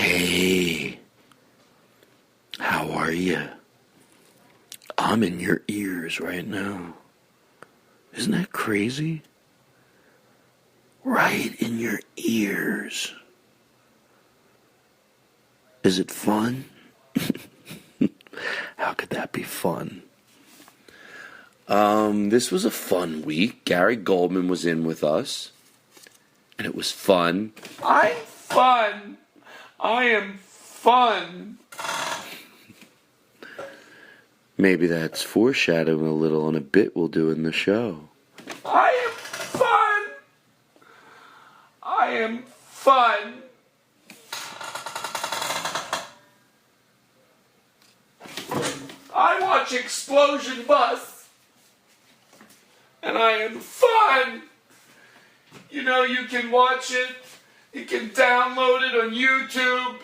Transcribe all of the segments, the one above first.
Hey, how are you? I'm in your ears right now. Isn't that crazy? Right in your ears. Is it fun? How could that be fun? This was a fun week. Gary Gulman was in with us, and it was fun. I'm fun. I am fun. Maybe that's foreshadowing a little on a bit we'll do in the show. I am fun. I am fun. I watch Explosion Bus, and I am fun. You know, you can watch it. You can download it on YouTube.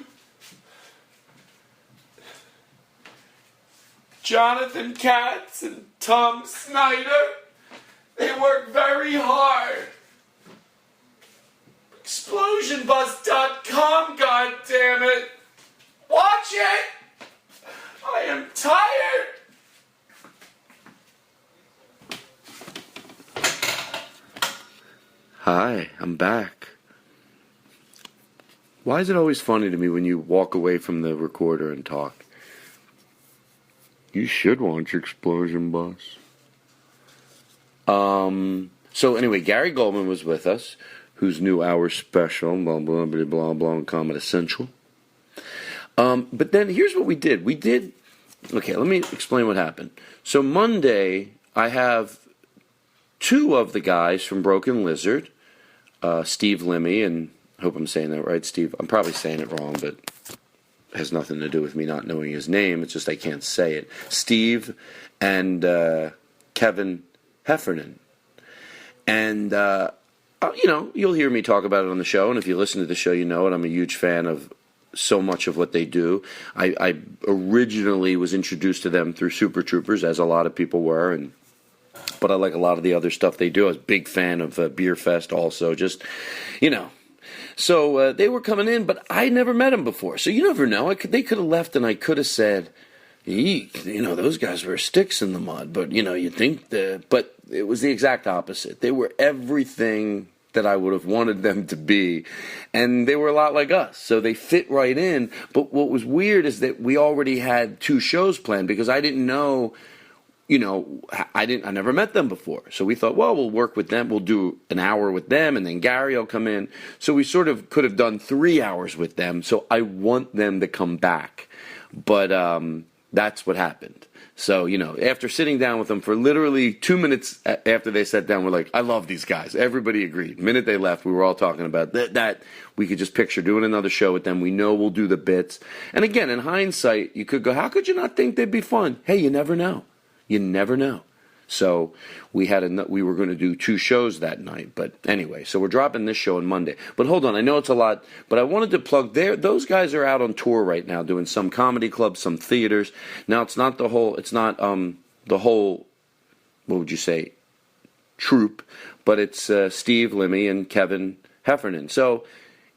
Jonathan Katz and Tom Snyder, they work very hard. Explosionbus.com, goddammit. Watch it! I am tired. Hi, I'm back. Why is it always funny to me when you walk away from the recorder and talk? You should watch Explosion Bus. So anyway, Gary Gulman was with us, whose new hour special, blah, blah, blah, blah, blah, Comet Essential. But then here's what we did. Okay, let me explain what happened. So Monday, I have two of the guys from Broken Lizard, Steve Lemmy, and I hope I'm saying that right, Steve. I'm probably saying it wrong, but it has nothing to do with me not knowing his name. It's just I can't say it. Steve and Kevin Heffernan. And, you'll hear me talk about it on the show, and if you listen to the show, you know it. I'm a huge fan of so much of what they do. I originally was introduced to them through Super Troopers, as a lot of people were, but I like a lot of the other stuff they do. I was a big fan of Beer Fest also, just, So they were coming in, but I never met them before. So you never know. They could have left, and I could have said, eek, those guys were sticks in the mud. But, you'd think but it was the exact opposite. They were everything that I would have wanted them to be, and they were a lot like us, so they fit right in. But what was weird is that we already had two shows planned, because I didn't know, I never met them before, so we thought, well, we'll work with them, we'll do an hour with them, and then Gary will come in, so we sort of could have done 3 hours with them, so I want them to come back, but that's what happened. So, after sitting down with them for literally 2 minutes after they sat down, we're like, I love these guys. Everybody agreed. The minute they left, we were all talking about that we could just picture doing another show with them. We know we'll do the bits. And again, in hindsight, you could go, how could you not think they'd be fun? Hey, you never know. You never know. So we were going to do 2 shows that night. But anyway, so we're dropping this show on Monday. But hold on, I know it's a lot, but I wanted to plug those guys are out on tour right now, doing some comedy clubs, some theaters. Now it's not the whole, what would you say, troupe, but it's Steve Lemmy and Kevin Heffernan. So,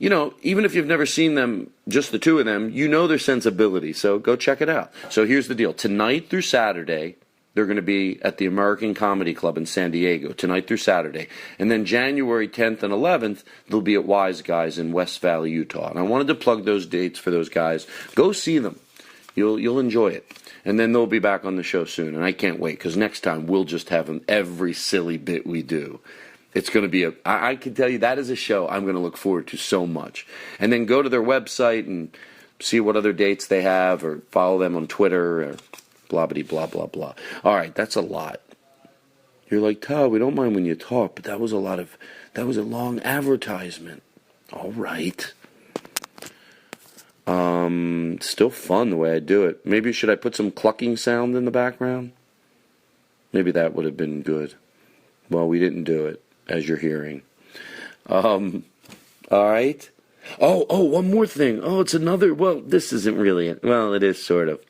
even if you've never seen them, just the two of them, you know their sensibility. So go check it out. So here's the deal. Tonight through Saturday, they're going to be at the American Comedy Club in San Diego, tonight through Saturday. And then January 10th and 11th, they'll be at Wise Guys in West Valley, Utah. And I wanted to plug those dates for those guys. Go see them. You'll enjoy it. And then they'll be back on the show soon. And I can't wait, because next time we'll just have them every silly bit we do. It's going to be I can tell you, that is a show I'm going to look forward to so much. And then go to their website and see what other dates they have, or follow them on Twitter, or blah, blah, blah, blah, blah. All right, that's a lot. You're like, Todd, we don't mind when you talk, but that was a long advertisement. All right. Still fun the way I do it. Maybe should I put some clucking sound in the background? Maybe that would have been good. Well, we didn't do it, as you're hearing. All right. Oh, one more thing. Oh, it's another, this isn't really, it is sort of.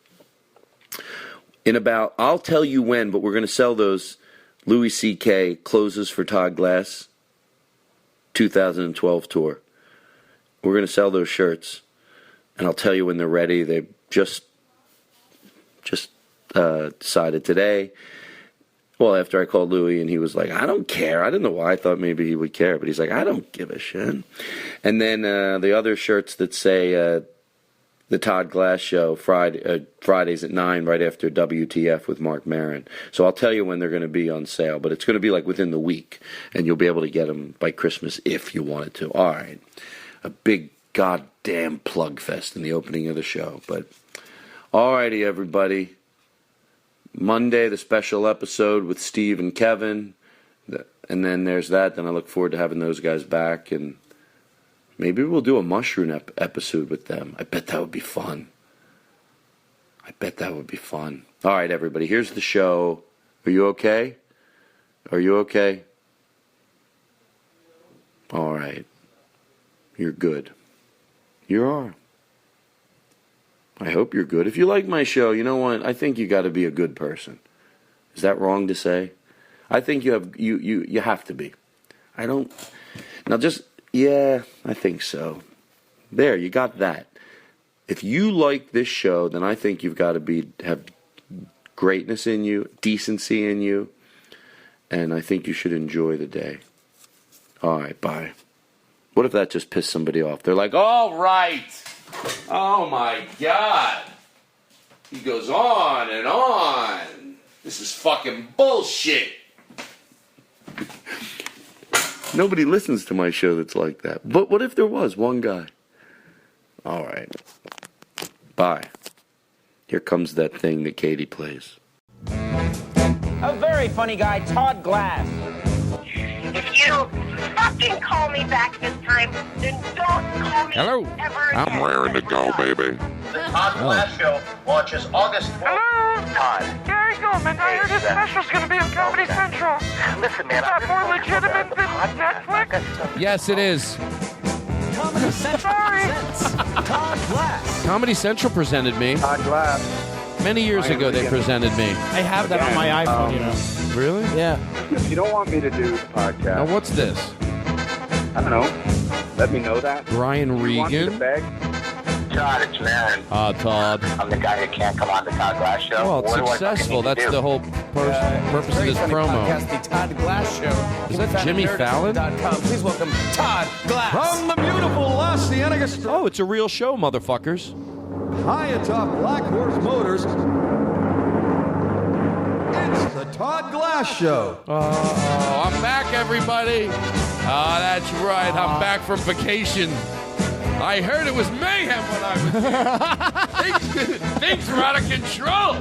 I'll tell you when, but we're going to sell those Louis C.K. Closes for Todd Glass 2012 tour. We're going to sell those shirts. and I'll tell you when they're ready. They just decided today. Well, after I called Louis, and he was like, I don't care. I didn't know why. I thought maybe he would care, but he's like, I don't give a shit. And then the other shirts that say the Todd Glass Show, Fridays at 9, right after WTF with Mark Maron. So I'll tell you when they're going to be on sale, but it's going to be like within the week, and you'll be able to get them by Christmas if you wanted to. All right. A big goddamn plug fest in the opening of the show. But all righty, everybody. Monday, the special episode with Steve and Kevin, and then there's that. Then I look forward to having those guys back, and maybe we'll do a mushroom episode with them. I bet that would be fun. All right, everybody, here's the show. Are you okay? All right. You're good. You are. I hope you're good. If you like my show, you know what? I think you got to be a good person. Is that wrong to say? I think you have to be. I don't. Now just, yeah, I think so. There, you got that. If you like this show, then I think you've got to have greatness in you, decency in you, and I think you should enjoy the day. All right, bye. What if that just pissed somebody off? They're like, all right. Oh, my God. He goes on and on. This is fucking bullshit. Nobody listens to my show that's like that. But what if there was one guy? All right. Bye. Here comes that thing that Katie plays. A very funny guy, Todd Glass. If you fucking call me back this time, then don't call me Hello. ever again. I'm raring to go, baby. The Todd Glass Show launches August 12th. Hello? Todd. Gary Gulman, I heard his special's gonna be on Comedy Central. Listen, man. Is that more legitimate than Netflix? Yes, it is. Comedy Central Sorry. presents Todd Glass. Comedy Central presented me. Todd Glass. Many years ago, they presented me. I have that on my iPhone, you know. Really? Yeah. If you don't want me to do the podcast, Now, what's this? I don't know. Let me know that. Brian You want me to Regan? beg? Todd, it's Marin. Todd. I'm the guy who can't come on the Todd Glass Show. Well, it's What do I successful. fucking need to That's do? the whole purpose of this promo. Podcast, the Todd Glass Show. Is that Jimmy Fallon? Please welcome Todd Glass. From the beautiful Los Angeles, Oh, it's a real show, motherfuckers. high atop Black Horse Motors, it's the Todd Glass Show. Oh, I'm back, everybody. That's right. I'm back from vacation. I heard it was mayhem when I was here. Things were out of control.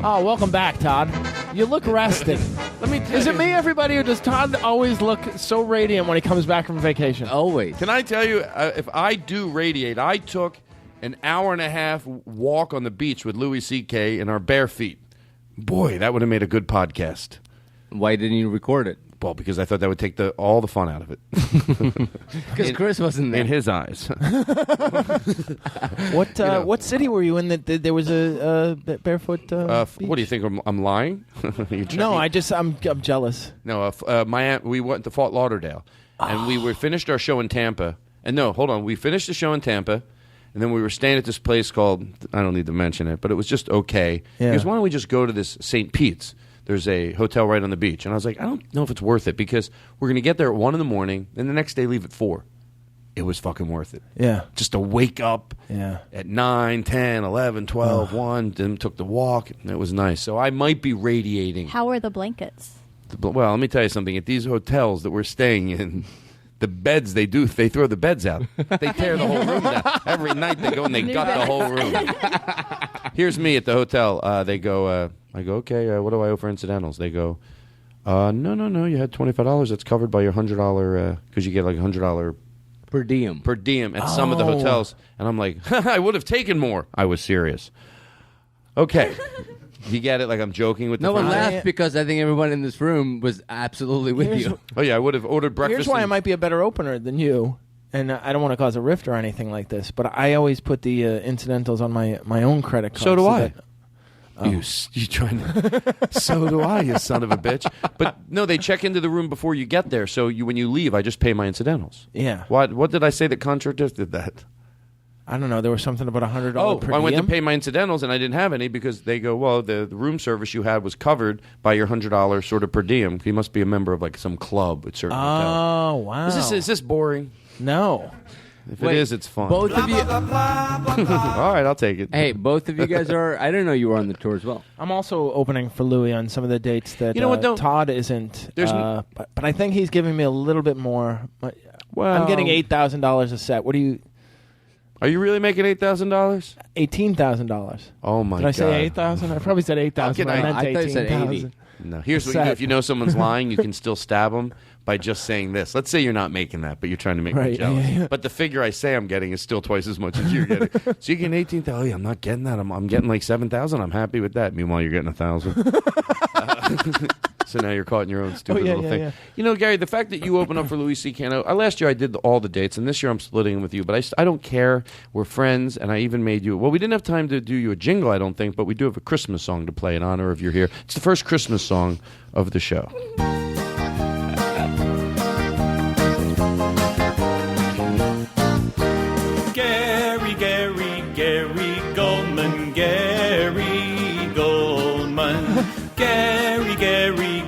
Oh, welcome back, Todd. You look rested. Let me tell Is you. it me, everybody, or does Todd always look so radiant when he comes back from vacation? Always. Can I tell you, if I do radiate, I took an hour and a half walk on the beach with Louis C.K. in our bare feet. Boy, that would have made a good podcast. Why didn't you record it? Well, because I thought that would take all the fun out of it. Because Chris wasn't there. In his eyes. What city were you in that there was a barefoot beach? What do you think? I'm lying? No, I'm jealous. No, we went to Fort Lauderdale, and we finished our show in Tampa. And no, hold on. We finished the show in Tampa, and then we were staying at this place called, I don't need to mention it, but it was just okay. Yeah. Because why don't we just go to this St. Pete's? There's a hotel right on the beach. And I was like, I don't know if it's worth it because we're going to get there at 1 in the morning, and the next day leave at 4. It was fucking worth it. Yeah. Just to wake up Yeah. at 9, 10, 11, 12, 1, then took the walk. And it was nice. So I might be radiating. How are the blankets? Well, let me tell you something. At these hotels that we're staying in, the beds, they throw the beds out. They tear the whole room down. Every night they go and they gut the whole room. Here's me at the hotel. I go, okay, what do I owe for incidentals? They go, no, you had $25. That's covered by your $100, because you get like $100 Per diem at some of the hotels. And I'm like, I would have taken more. I was serious. Okay. You get it? Like I'm joking with the No one front. laughed because I think everyone in this room was absolutely with you. Oh, yeah, I would have ordered breakfast. Here's why I might be a better opener than you. And I don't want to cause a rift or anything like this, but I always put the incidentals on my own credit card. So do I. that- You trying to? So do I, you son of a bitch. But no, they check into the room before you get there. So when you leave, I just pay my incidentals. Yeah. What did I say that contradicted that? I don't know. There was something about $100 per I went to diem? pay my incidentals, and I didn't have any because they go, well, the room service you had was covered by your $100 sort of per diem. You must be a member of like some club at certain hotels. Oh, wow. Is this boring? No. If it is, it's fun. Both of you. All right, I'll take it. Hey, both of you guys are. I didn't know you were on the tour as well. I'm also opening for Louis on some of the dates that You know what, though? Todd isn't. There's but I think he's giving me a little bit more. Well, I'm getting $8,000 a set. What do you? Are you really making $8,000? $18,000. Oh my Did god! I say 8,000? I probably said 8,000. I meant I thought you said 18,000. No, here's what you do. If you know someone's lying, you can still stab them by just saying this. Let's say you're not making that, but you're trying to make me Right, jealous. yeah. But the figure I say I'm getting is still twice as much as you're getting. So you're getting 18,000. Oh, yeah, I'm not getting that. I'm getting like 7,000. I'm happy with that. Meanwhile, you're getting 1,000. So now you're caught in your own stupid little thing. Yeah. You know, Gary, the fact that you open up for Louis C. Kinno, last year I did all the dates, and this year I'm splitting with you. But I don't care. We're friends, and I even made you. Well, we didn't have time to do you a jingle, I don't think, but we do have a Christmas song to play in honor of you're here. It's the first Christmas song of the show. Gary Gulman,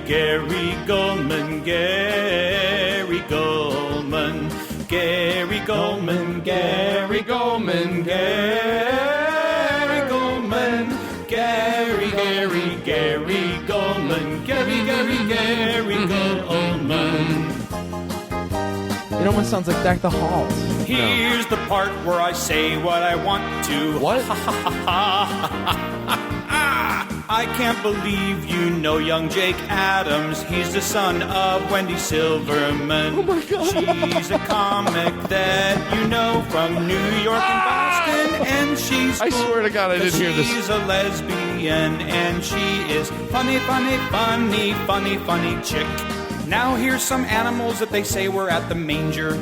Gary Gulman, Gary Gulman, Gary Gulman, Gary Gulman, Gary Gulman, Gary Gulman, Gary Gulman, Gary Gulman. It almost sounds like Deck the Halls. Here's the part where I say what I want to. What? I can't believe you know young Jake Adams. He's the son of Wendy Silverman. Oh my God. She's a comic that you know from New York and Boston, and she's I cool swear to God I didn't hear this. She's a lesbian, and she is funny chick. Now here's some animals that they say were at the manger.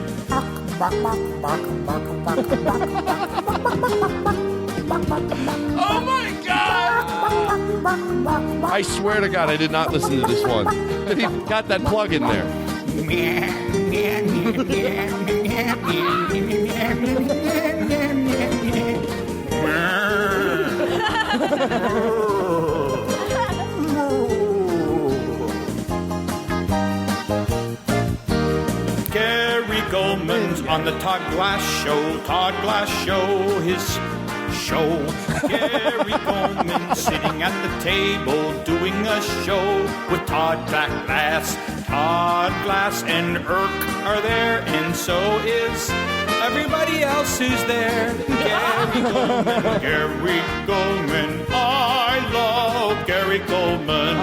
Oh my God! I swear to God, I did not listen to this one. But he got that plug in there. Gary Gulman's on the Todd Glass Show. Todd Glass Show, his show. Gary Gulman sitting at the table doing a show with Todd Glass. Todd Glass and Irk are there, and so is everybody else who's there. Gary Gulman, Gary Gulman. I love Gary Gulman.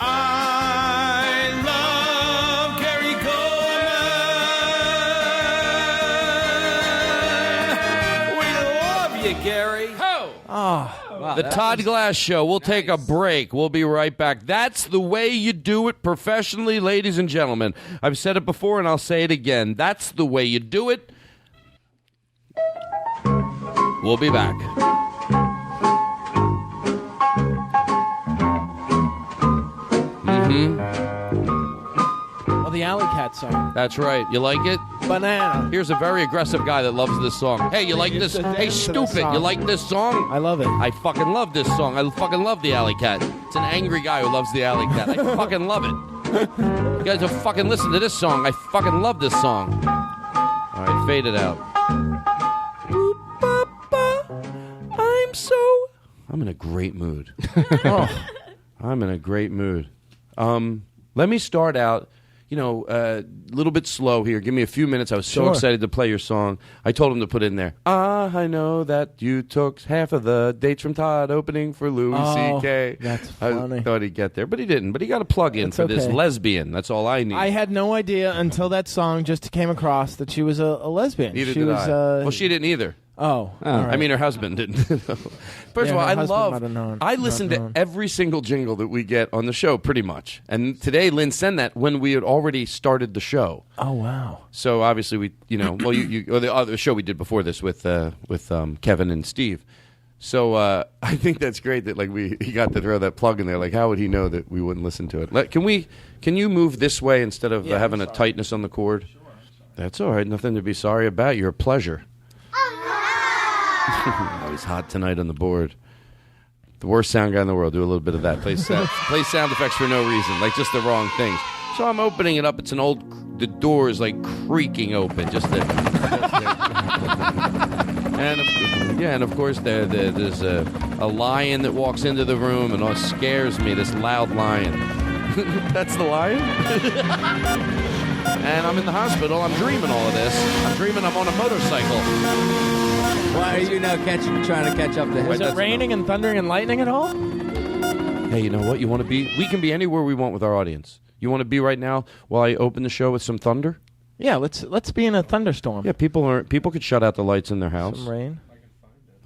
I love Gary Gulman. We love you, Gary. Oh, The Todd Glass Show. We'll take a break. We'll be right back. That's the way you do it professionally, ladies and gentlemen. I've said it before, and I'll say it again. That's the way you do it. We'll be back. well, the Alley Cat song. That's right. You like it? Banana. Here's a very aggressive guy that loves this song. Hey, you like this? Hey, stupid, you like this song? I love it. I fucking love this song. I fucking love the Alley Cat. It's an angry guy who loves the Alley Cat. I fucking love it. You guys will fucking listen to this song. I fucking love this song. All right, fade it out. I'm in a great mood. I'm in a great mood. Let me start out, a little bit slow here. Give me a few minutes. I was so excited to play your song. I told him to put in there. I know that you took half of the dates from Todd opening for Louis C.K. That's funny. I thought he'd get there, but he didn't. But he got a plug in for this lesbian. That's all I need. I had no idea until that song just came across that she was a lesbian. Neither she did was, I. Well, she didn't either. Oh, all right. I mean, her husband didn't. First of all, I listen to every single jingle that we get on the show, pretty much. And today, Lynn sent that when we had already started the show. Oh, wow. So obviously, we, or the other show we did before this with Kevin and Steve. So I think that's great that he got to throw that plug in there. Like, how would he know that we wouldn't listen to it? Can you move this way instead of having a tightness on the cord? Sure. That's all right. Nothing to be sorry about. You're a pleasure. Oh, he's hot tonight on the board. The worst sound guy in the world. Do a little bit of that. Play sound effects for no reason, like just the wrong things. So I'm opening it up. It's an old. The door is like creaking open. And of course there's a lion that walks into the room and scares me. This loud lion. That's the lion. And I'm in the hospital. I'm dreaming all of this. I'm dreaming I'm on a motorcycle. Why are you now trying to catch up to him? Is it raining and thundering and lightning at all? Hey, you know what? You want to be? We can be anywhere we want with our audience. You want to be right now while I open the show with some thunder? Yeah, let's be in a thunderstorm. Yeah, people could shut out the lights in their house. Some rain.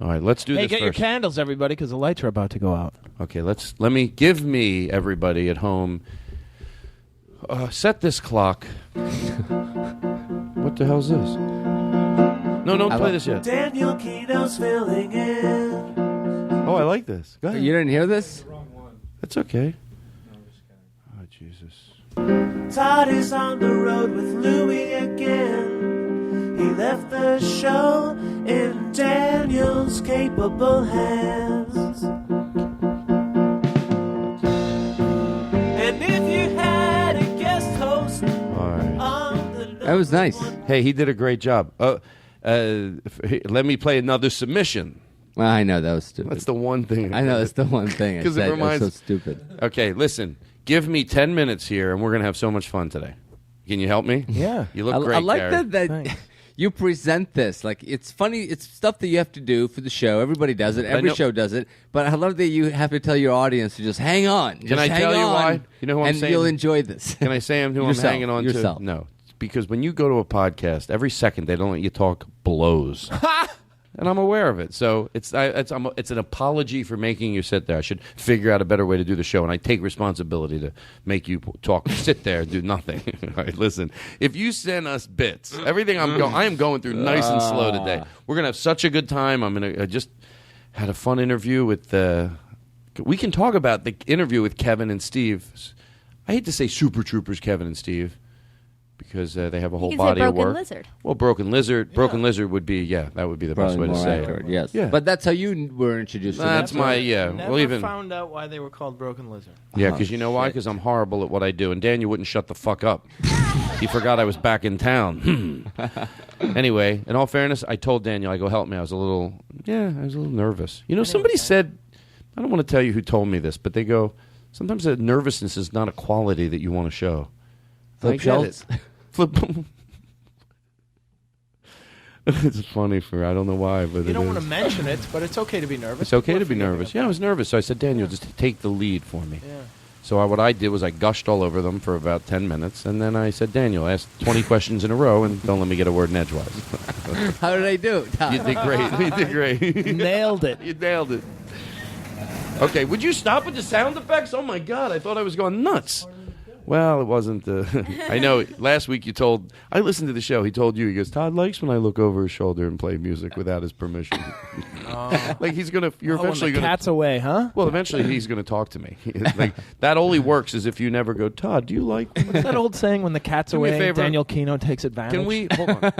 All right, let's do this Hey, get your first. candles, everybody, because the lights are about to go out. Okay, give me everybody at home. Set this clock. What the hell's this? No, don't play this yet. Daniel Kinno's filling in. Oh, I like this. Go ahead. You didn't hear this? That's okay. Oh, Jesus. Todd is on the road with Louie again. He left the show in Daniel's capable hands. And if you had a guest host on the That was nice. Hey, he did a great job. Let me play another submission. Well, I know that was stupid. That's the one thing. I know that's the one thing. Because it reminds. That's so stupid. Okay, listen. Give me 10 minutes here, and we're going to have so much fun today. Can you help me? Yeah. You look great, I like Gary. that you present this. Like, it's funny. It's stuff that you have to do for the show. Everybody does it. Every show does it. But I love that you have to tell your audience to just hang on. Can I tell you why? You know who I'm and saying? you'll enjoy this. Can I say who I'm hanging on to? No. Because when you go to a podcast, every second they don't let you talk blows. And I'm aware of it. So it's an apology for making you sit there. I should figure out a better way to do the show, and I take responsibility to make you talk. Sit there, do nothing. All right, listen. If you send us bits, everything I am going through nice and slow today. We're gonna have such a good time. I just had a fun interview with. We can talk about the interview with Kevin and Steve. I hate to say Super Troopers, Kevin and Steve. Because they have a whole body of work. Lizard. Well, Broken Lizard. Broken Lizard would be, that would be the best way to say accurate, it. Yes. Yeah. But that's how you were introduced to That's that. my, Never found out why they were called Broken Lizard. Yeah, because you know why? Because I'm horrible at what I do. And Daniel wouldn't shut the fuck up. He forgot I was back in town. Anyway, in all fairness, I told Daniel, I go, help me. I was a little nervous. You know, somebody said, I don't want to tell you who told me this, but they go, sometimes that nervousness is not a quality that you want to show. Flip Schultz. It's funny I don't know why, but You don't want to mention it, but it's okay to be nervous. It's okay to be nervous. Yeah, I was nervous. So I said, Daniel, just take the lead for me. Yeah. So what I did was I gushed all over them for about 10 minutes, and then I said, Daniel, ask 20 questions in a row, and don't let me get a word in edgewise. How did I do? You did great. You did great. Nailed it. You nailed it. Okay, would you stop with the sound effects? Oh, my God, I thought I was going nuts. Well, it wasn't. I know. Last week I listened to the show. He told you. He goes, Todd likes when I look over his shoulder and play music without his permission. Like he's gonna. You're eventually when the gonna. cat's away, huh? Well, eventually he's gonna talk to me. Like that only works as if you never go, Todd. Do you like? What's that old saying? When the cat's Do me a away, favor. Daniel Kinno takes advantage. Can we? Hold on.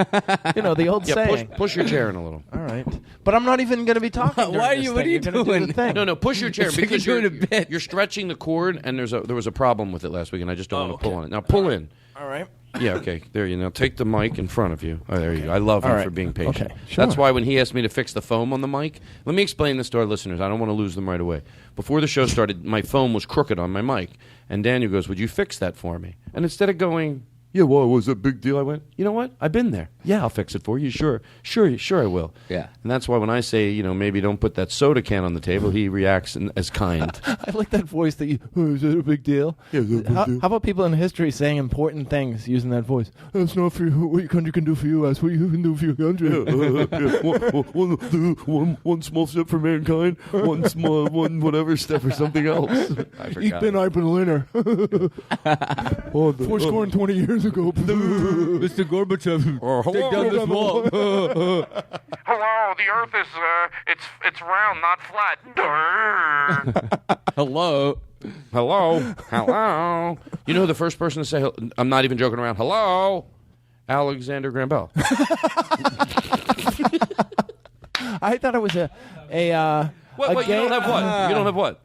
You know the old saying. Push your chair in a little. All right, but I'm not even going to be talking. Why are during you? this What are thing. you You're gonna doing? Do the thing. No, push your chair It's like because you're doing a bit. You're stretching the cord, and there was a problem with it last week, and I just don't want to pull on it. Now pull in. All right. Yeah, okay. There you go. Take the mic in front of you. Oh, there you go. I love him All right. for being patient. Okay, sure. That's why when he asked me to fix the foam on the mic, let me explain this to our listeners. I don't want to lose them right away. Before the show started, my foam was crooked on my mic, and Daniel goes, would you fix that for me? And instead of going, yeah, well, was it a big deal? I went, you know what? I've been there. Yeah, I'll fix it for you. Sure, I will. Yeah. And that's why when I say, maybe don't put that soda can on the table, he reacts as kind. I like that voice that you. Oh, is it a big deal? Yeah, is it a big how, deal? how about people in history saying important things using that voice? It's not for you. What your country can do for you. That's what you can do for your country. One small step for mankind, one whatever step for something else. I Ich bin ein Berliner. 420 years ago. Mr. Gorbachev, take down this wall. Hello, the Earth is it's round, not flat. Hello. You know who the first person to say, I'm not even joking around, hello? Alexander Graham Bell. I thought it was a What? You don't have what? You don't have what?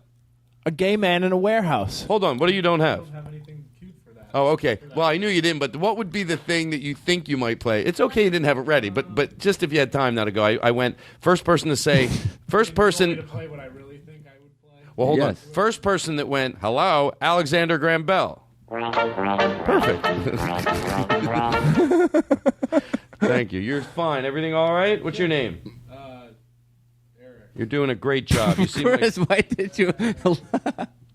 A gay man in a warehouse. Hold on. What do you don't have? Oh, okay. Well, I knew you didn't, but what would be the thing that you think you might play? It's okay you didn't have it ready, but just if you had time now to go, I went first person to say, first person. To play what I really think I would play. Well, hold on. First person that went, hello, Alexander Graham Bell. Perfect. Thank you. You're fine. Everything all right? What's your name? Eric. You're doing a great job. You seem Chris, why did you?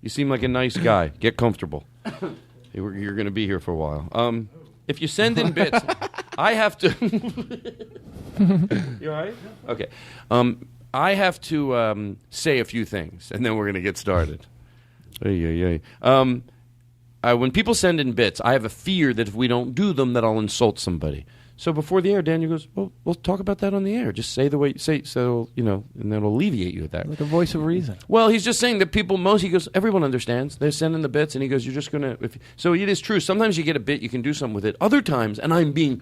You seem like a nice guy. Get comfortable. You're going to be here for a while. If you send in bits, I have to. You all right? Okay. I have to say a few things, and then we're going to get started. When people send in bits, I have a fear that if we don't do them, that I'll insult somebody. So before the air, Daniel goes, well, we'll talk about that on the air. Just say the way you say, so, and that'll alleviate you at that. Like a voice of reason. Well, he's just saying that he goes, everyone understands. They're sending the bits, and he goes, you're just going to, so it is true. Sometimes you get a bit, you can do something with it. Other times, and I'm being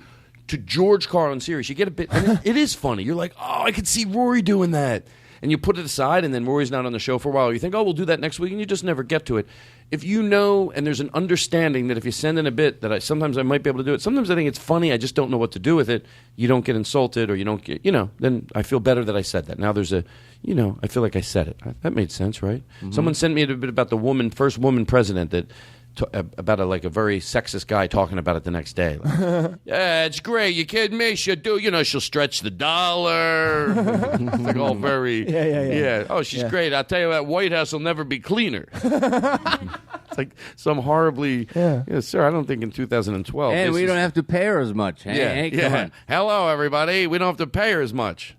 to George Carlin serious, you get a bit, and it is funny. You're like, oh, I could see Rory doing that. And you put it aside, and then Rory's not on the show for a while. You think, oh, we'll do that next week, and you just never get to it. If you know, and there's an understanding that if you send in a bit, that sometimes I might be able to do it. Sometimes I think it's funny, I just don't know what to do with it. You don't get insulted, or you don't get, then I feel better that I said that. Now there's I feel like I said it. That made sense, right? Mm-hmm. Someone sent me a bit about the first woman president that... about a very sexist guy talking about it the next day. Like, yeah, it's great. You kidding me? She'll stretch the dollar. It's like all very, yeah. Oh, she's great. I'll tell you that White House will never be cleaner. It's like some horribly, sir, I don't think in 2012. And we don't have to pay her as much. Hey, come on. Hello, everybody. We don't have to pay her as much.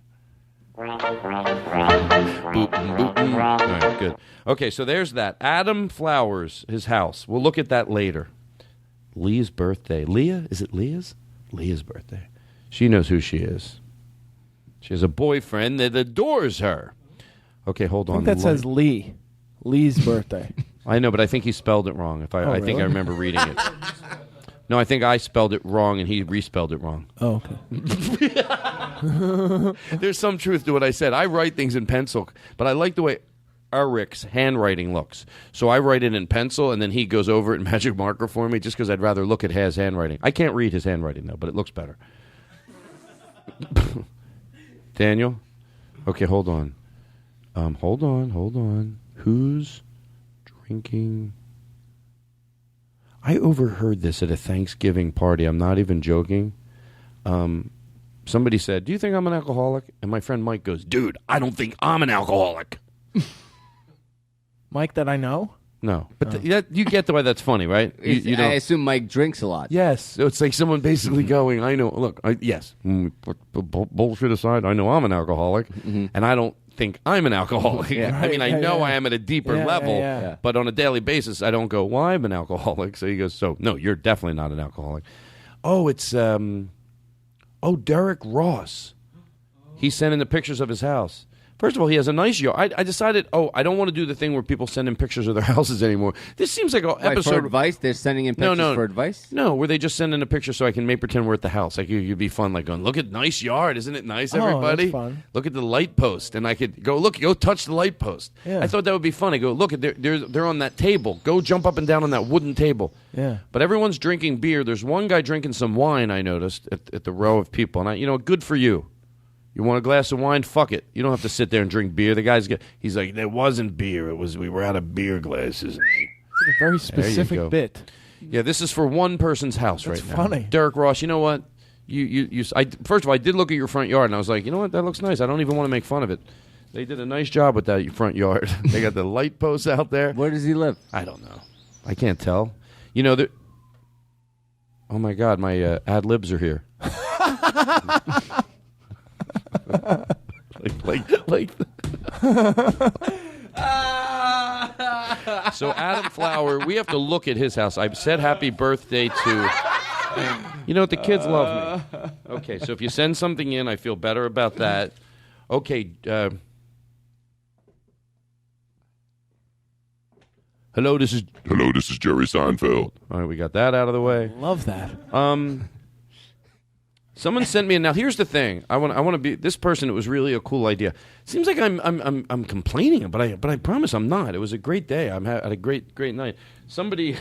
Boop, boop, boop. All right, good. Okay, so there's that. Adam Flowers, his house. We'll look at that later. Leah's birthday. Leah? Is it Leah's? Leah's birthday. She knows who she is. She has a boyfriend that adores her. Okay, hold on. I think that says Lee. Lee's birthday. I know, but I think he spelled it wrong. I think I remember reading it. No, I think I spelled it wrong and he respelled it wrong. Oh, okay. There's some truth to what I said. I write things in pencil, but I like the way Eric's handwriting looks. So I write it in pencil, and then he goes over it in magic marker for me just because I'd rather look at his handwriting. I can't read his handwriting, though, but it looks better. Daniel? Okay, hold on. Hold on. Who's drinking... I overheard this at a Thanksgiving party. I'm not even joking. Somebody said, do you think I'm an alcoholic? And my friend Mike goes, dude, I don't think I'm an alcoholic. Mike that I know? No. But you get the way that's funny, right? I assume Mike drinks a lot. Yes. So it's like someone basically going, I know, look, yes, bullshit aside, I know I'm an alcoholic, and I don't think I'm an alcoholic. I mean, I know I am at a deeper level, but on a daily basis, I don't go, well, I'm an alcoholic. So he goes, no, you're definitely not an alcoholic. Oh, it's, Derek Ross. He sent in the pictures of his house. First of all, he has a nice yard. I decided, I don't want to do the thing where people send in pictures of their houses anymore. This seems like an episode. For advice? They're sending in pictures for advice? No, where they just send in a picture so I can make pretend we're at the house. Like, you'd be fun, like going, look at nice yard. Isn't it nice, everybody? That's fun. Look at the light post. And I could go touch the light post. Yeah. I thought that would be funny. Go, look, they're on that table. Go jump up and down on that wooden table. Yeah. But everyone's drinking beer. There's one guy drinking some wine, I noticed, at the row of people. And, good for you. You want a glass of wine? Fuck it. You don't have to sit there and drink beer. The guy's he's like, there wasn't beer. We were out of beer glasses. It's a very specific bit. Yeah, this is for one person's house. That's right now. Funny. Derek Ross, you know what? First of all, I did look at your front yard, and I was like, you know what? That looks nice. I don't even want to make fun of it. They did a nice job with that front yard. They got the light posts out there. Where does he live? I don't know. I can't tell. Oh, my God. My ad-libs are here. So Adam Flower, we have to look at his house. I've said happy birthday to... You know what? The kids love me. Okay, so if you send something in, I feel better about that. Okay. Hello, this is Jerry Seinfeld. All right, we got that out of the way. Love that. Someone sent me, and now here's the thing. I want to be this person. It was really a cool idea. Seems like I'm complaining, but I promise I'm not. It was a great day. I had a great night. Somebody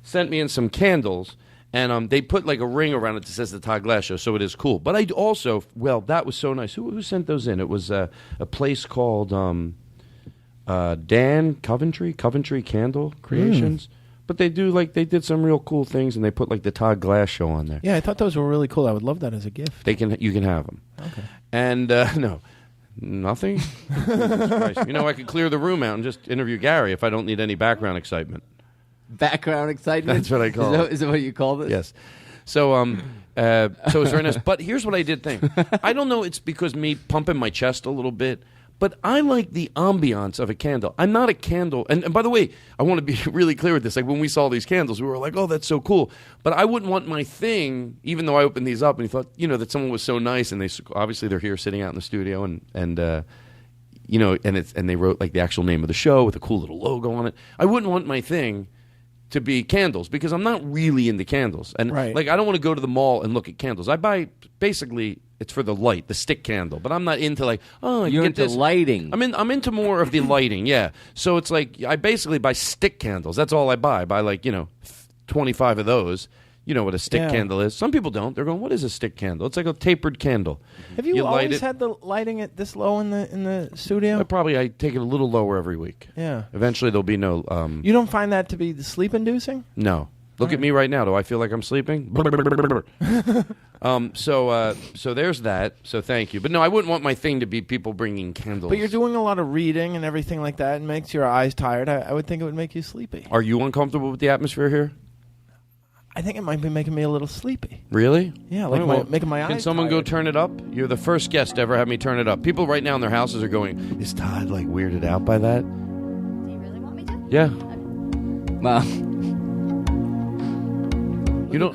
sent me in some candles, and they put like a ring around it that says the Todd Glass Show, so it is cool. But I also, that was so nice. Who sent those in? It was a place called Dan Coventry Candle Creations. But they did some real cool things, and they put like the Todd Glass Show on there. Yeah, I thought those were really cool. I would love that as a gift. You can have them. Okay. And no, nothing. Jesus Christ. I could clear the room out and just interview Gary if I don't need any background excitement. Background excitement. That's what I call it. Is that what you call this? Yes. So so it's very nice. But here's what I did think. I don't know. It's because me pumping my chest a little bit. But I like the ambiance of a candle. I'm not a candle. And by the way, I want to be really clear with this. Like when we saw these candles, we were like, oh, that's so cool. But I wouldn't want my thing, even though I opened these up and thought, that someone was so nice. And obviously they're here sitting out in the studio and they wrote like the actual name of the show with a cool little logo on it. I wouldn't want my thing to be candles because I'm not really into candles. And like I don't want to go to the mall and look at candles. I buy basically it's for the light, the stick candle. But I'm not into like, oh, you're get into this. lighting. I'm into more of the lighting, yeah. So it's like I basically buy stick candles. That's all I buy. I buy like, 25 of those. You know what a stick candle is. Some people don't. They're going, what is a stick candle? It's like a tapered candle. Have you always had the lighting at this low in the studio? I take it a little lower every week. Yeah. Eventually there'll be no... you don't find that to be sleep-inducing? No. Look at me right now. Do I feel like I'm sleeping? So there's that. So thank you. But no, I wouldn't want my thing to be people bringing candles. But you're doing a lot of reading and everything like that. It makes your eyes tired. I would think it would make you sleepy. Are you uncomfortable with the atmosphere here? I think it might be making me a little sleepy. Really? Yeah, making my eyes Can someone tired. go turn it up? You're the first guest to ever have me turn it up. People right now in their houses are going, is Todd like weirded out by that? Do you really want me to? Yeah. Well,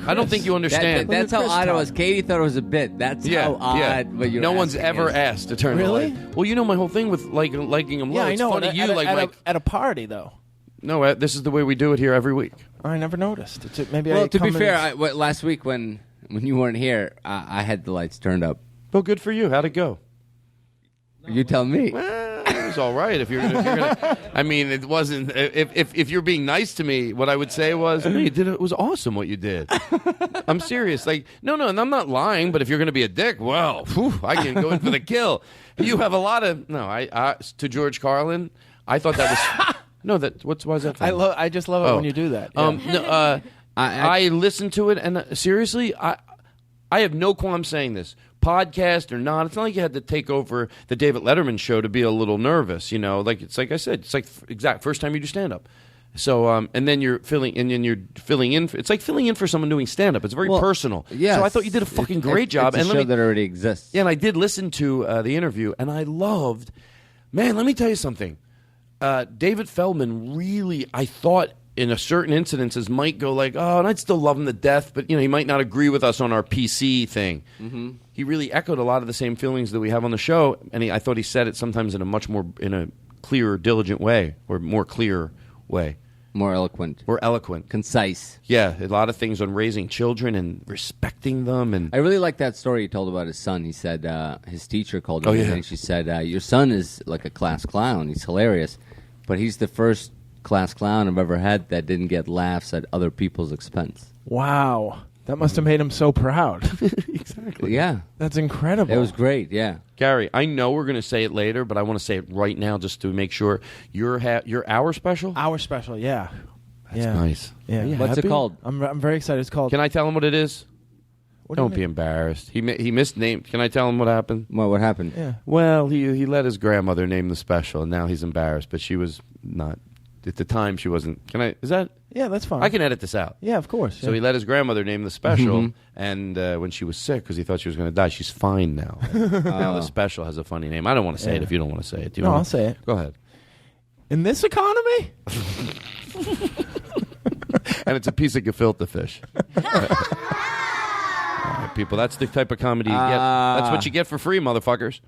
I don't think you understand. That's how odd it was. Katie thought it was a bit. That's how odd. But no one's ever asked to turn Really? the light. Well, my whole thing with liking them low. Yeah, I it's know. funny At a party, though. No, this is the way we do it here every week. I never noticed. Well, to be fair, last week when you weren't here, I had the lights turned up. Well, good for you. How'd it go? You tell me. Well, it was all right. If you're gonna, I mean, it wasn't. If you're being nice to me, what I would say was, "Hey, it was awesome what you did." I'm serious. Like, no, and I'm not lying. But if you're gonna be a dick, well, I can go in for the kill. You have a lot of I to George Carlin. I thought that was. No, why is that funny? I just love it when you do that. Yeah. I listened to it, and seriously, I have no qualm saying this. Podcast or not, it's not like you had to take over the David Letterman show to be a little nervous. Like I said, it's like first time you do stand up. So and then you're filling in. It's like filling in for someone doing stand up. It's very personal. Yes. So I thought you did a fucking great job. It's a show that already exists. Yeah, and I did listen to the interview, and I loved. Man, let me tell you something. David Feldman really, I thought, in a certain incidences, might go like, oh, and I'd still love him to death, but he might not agree with us on our PC thing. Mm-hmm. He really echoed a lot of the same feelings that we have on the show, and I thought he said it sometimes in a clearer, diligent way, or more clear way. More eloquent. Concise. Yeah, a lot of things on raising children and respecting them. And I really like that story he told about his son. He said his teacher called him Oh, yeah. and she said, your son is like a class clown. He's hilarious. But he's the first class clown I've ever had that didn't get laughs at other people's expense. Wow. That must have made him so proud. Exactly. Yeah. That's incredible. It was great, yeah. Gary, I know we're going to say it later, but I want to say it right now just to make sure. Your hour special? Our special, yeah. That's nice. Yeah. What's it called? I'm very excited. It's called... Can I tell him what it is? What do you Don't be mean? embarrassed. He misnamed. Can I tell him what happened? What happened? Yeah. Well, he let his grandmother name the special, and now he's embarrassed, but she was not... At the time, she wasn't... Is that... Yeah, that's fine. I can edit this out. Yeah, of course. So he let his grandmother name the special, and when she was sick, because he thought she was going to die, she's fine now. Now the special has a funny name. I don't want to say it if you don't want to say it. Do you No, wanna- I'll say it. Go ahead. In this economy? And it's a piece of gefilte fish. All right, people, that's the type of comedy you get. That's what you get for free, motherfuckers.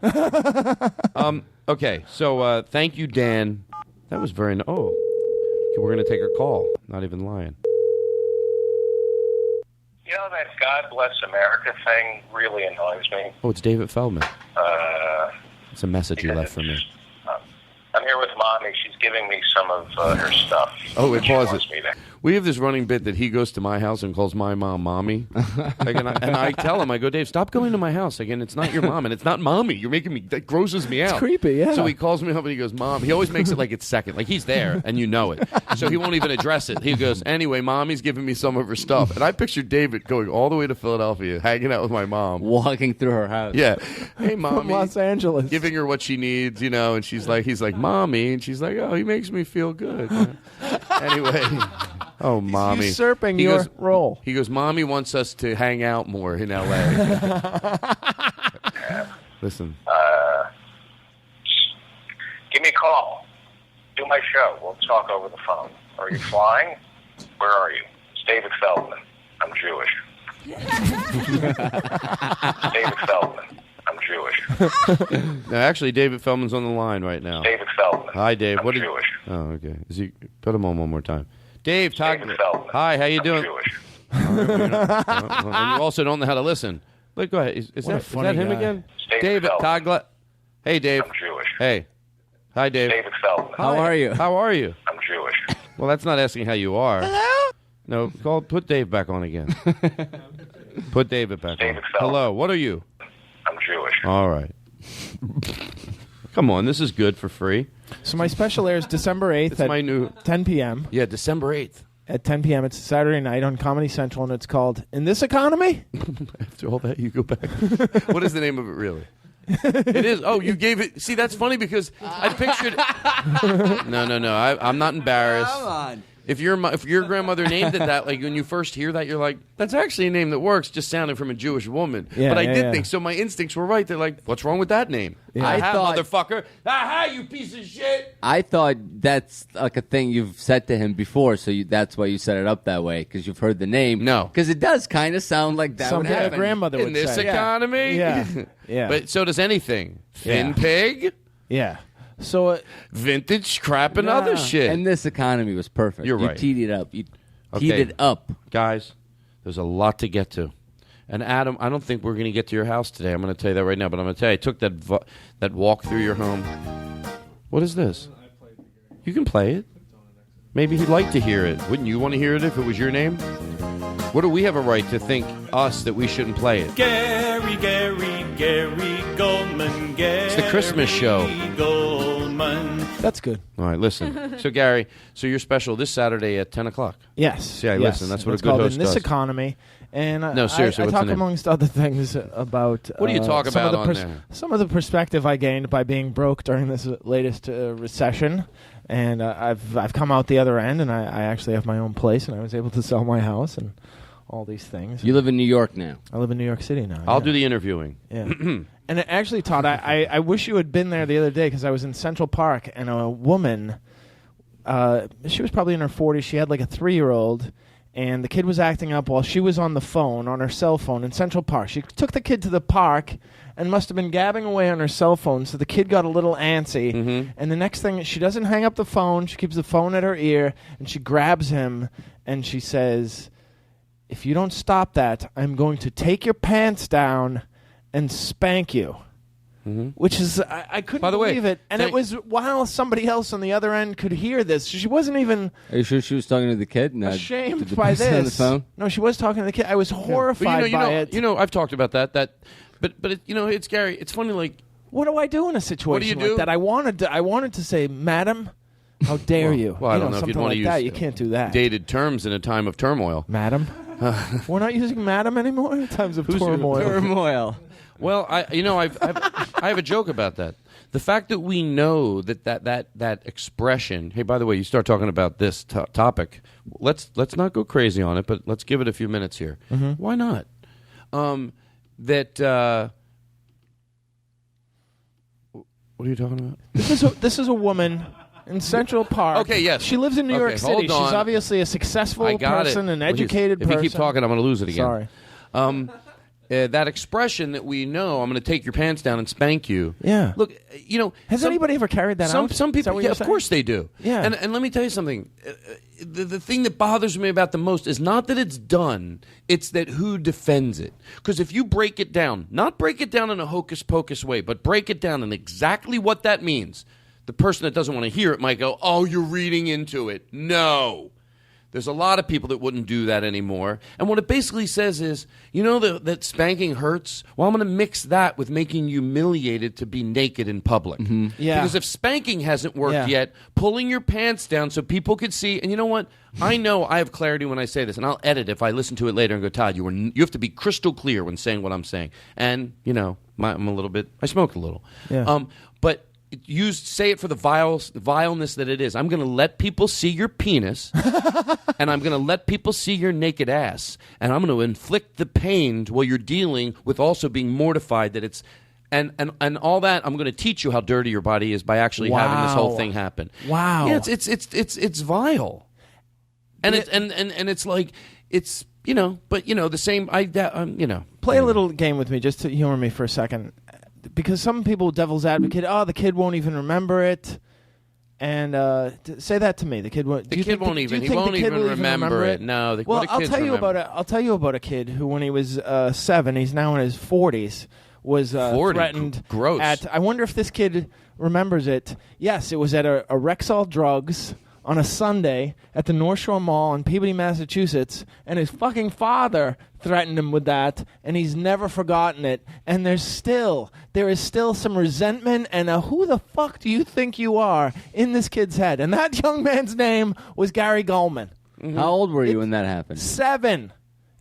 Okay, so thank you, Dan. That was very... Oh, we're going to take a call. Not even lying. You know, that God Bless America thing really annoys me. Oh, it's David Feldman. It's a message you left for me. I'm here with Mommy. She's giving me some of her stuff. Oh, wait, She pause wants it. me to- We have this running bit that he goes to my house and calls my mom Mommy. Like, and I tell him, I go, Dave, stop going to my house. Again, it's not your mom, and it's not Mommy. You're making me, that grosses me out. It's creepy, yeah. So he calls me up and he goes, Mom. He always makes it like it's second. Like he's there, and you know it. So he won't even address it. He goes, anyway, Mommy's giving me some of her stuff. And I pictured David going all the way to Philadelphia, hanging out with my mom. Walking through her house. Yeah. Hey, From Mommy. Los Angeles. Giving her what she needs, you know, and he's like, Mommy. And she's like, oh, he makes me feel good. Anyway. Oh, Mommy. Usurping your role. He goes, Mommy wants us to hang out more in L.A. Listen. Give me a call. Do my show. We'll talk over the phone. Are you flying? Where are you? It's David Feldman. I'm Jewish. David Feldman. I'm Jewish. No, actually, David Feldman's on the line right now. David Feldman. Hi, Dave. I'm Jewish. Oh, okay. Is he? Put him on one more time. Dave, talk. David Feldman. Hi, how you I'm doing? Jewish. And you also don't know how to listen. But go ahead. Is What a that funny him guy. again? David Todd. Hey, Dave. I'm Jewish. Hey. Hi, Dave. David Feldman. How are you? How are you? I'm Jewish. Well, that's not asking how you are. Hello? No, put Dave back on again. Put David back David on. Feldman. Hello, what are you? I'm Jewish. All right. Come on, this is good for free. So my special airs December 8th It's at my new... 10 p.m. Yeah, December 8th. At 10 p.m. It's Saturday night on Comedy Central, and it's called In This Economy? After all that, you go back. What is the name of it, really? It is. Oh, you gave it. See, that's funny because I pictured. No. I'm not embarrassed. Come on. If your grandmother named it that, like when you first hear that, you're like, that's actually a name that works, just sounding from a Jewish woman. Yeah, but I yeah, did yeah. think so. My instincts were right. They're like, what's wrong with that name? Yeah. I Aha, thought- motherfucker. Aha, you piece of shit. I thought that's like a thing you've said to him before, so that's why you set it up that way, because you've heard the name. No. Because it does kind of sound like that would Something a happen. grandmother In would this say. economy. Yeah. Yeah. But so does anything. Thin Yeah. pig, Yeah. So vintage crap, and other shit. And this economy was perfect. You're You right. teed it up. You Okay. teed it up. Guys, there's a lot to get to. And Adam, I don't think we're going to get to your house today. I'm going to tell you that right now. But I'm going to tell you, I took that walk through your home. What is this? You can play it. Maybe he'd like to hear it. Wouldn't you want to hear it if it was your name? What do we have a right to think, us, that we shouldn't play it? Gary Gulman, Gary It's the Christmas show. Gulman. that's good. All right, listen. So, Gary, you're special this Saturday at 10 o'clock. Yes. See, I yes. listen. That's what It's a good called host In This does. Economy. And No, seriously, I what's the talk name? amongst other things about What do you talk some about of the on there? Some of the perspective I gained by being broke during this latest recession, and I've come out the other end, and I actually have my own place, and I was able to sell my house and all these things. You live in New York now. I live in New York City now. I'll yeah. do the interviewing. Yeah. And actually, Todd, I wish you had been there the other day because I was in Central Park, and a woman, she was probably in her 40s. She had like a 3-year-old, and the kid was acting up while she was on the phone, on her cell phone in Central Park. She took the kid to the park and must have been gabbing away on her cell phone, so the kid got a little antsy. Mm-hmm. And the next thing, she doesn't hang up the phone. She keeps the phone at her ear, and she grabs him, and she says, if you don't stop that, I'm going to take your pants down and spank you. Mm-hmm. Which is, I couldn't By the way, believe it. And it was while somebody else on the other end could hear this. She wasn't even Are you sure she was talking to the kid? No, ashamed to the by person on the this. phone? No, she was talking to the kid. I was horrified by it. You know, I've talked about that. But it's Gary. It's funny. Like, What do I do in a situation do? like that? I wanted to say, Madam, how dare you? well, I You don't know if you'd something want to like use that. You can't do that. dated terms in a time of turmoil. Madam? We're not using Madam anymore in times of turmoil. Turmoil. Well, I have a joke about that. The fact that we know that expression. Hey, by the way, you start talking about this topic. Let's not go crazy on it, but let's give it a few minutes here. Mm-hmm. Why not? What are you talking about? This is a woman in Central Park. Okay, yes. She lives in New York City. hold on. She's obviously a successful I got person, it. an educated If person. you keep talking, I'm going to lose it again. Sorry. that expression that we know, I'm going to take your pants down and spank you. Yeah. Look, has anybody ever carried that out? Some people, yeah, of course they do. Yeah. And let me tell you something. The thing that bothers me about the most is not that it's done, it's that who defends it. Because if you break it down, not break it down in a hocus pocus way, but break it down in exactly what that means, the person that doesn't want to hear it might go, oh, you're reading into it. No. There's a lot of people that wouldn't do that anymore. And what it basically says is, that spanking hurts? Well, I'm going to mix that with making you humiliated to be naked in public. Mm-hmm. Yeah. Because if spanking hasn't worked yet, pulling your pants down so people could see, and you know what? I know I have clarity when I say this, and I'll edit if I listen to it later and go, Todd, you have to be crystal clear when saying what I'm saying. And, I'm a little bit, I smoked a little. Yeah. But say it for the vileness that it is. I'm going to let people see your penis, and I'm going to let people see your naked ass, and I'm going to inflict the pain while you're dealing with also being mortified that it's and all that. I'm going to teach you how dirty your body is by actually having this whole thing happen. Wow. Yeah, it's vile, and it's like it's but the same. Play a little game with me just to humor me for a second. Because some people devil's advocate, the kid won't even remember it, and say that to me. The kid won't. He won't even remember it. No. I'll tell you about a kid who, when he was 7, he's now in his 40s, was 40? Threatened. Gross. I wonder if this kid remembers it. Yes, it was at a Rexall Drugs on a Sunday at the North Shore Mall in Peabody, Massachusetts, and his fucking father threatened him with that, and he's never forgotten it. And there is still some resentment and a who the fuck do you think you are in this kid's head. And that young man's name was Gary Gulman. Mm-hmm. How old were you when that happened? 7.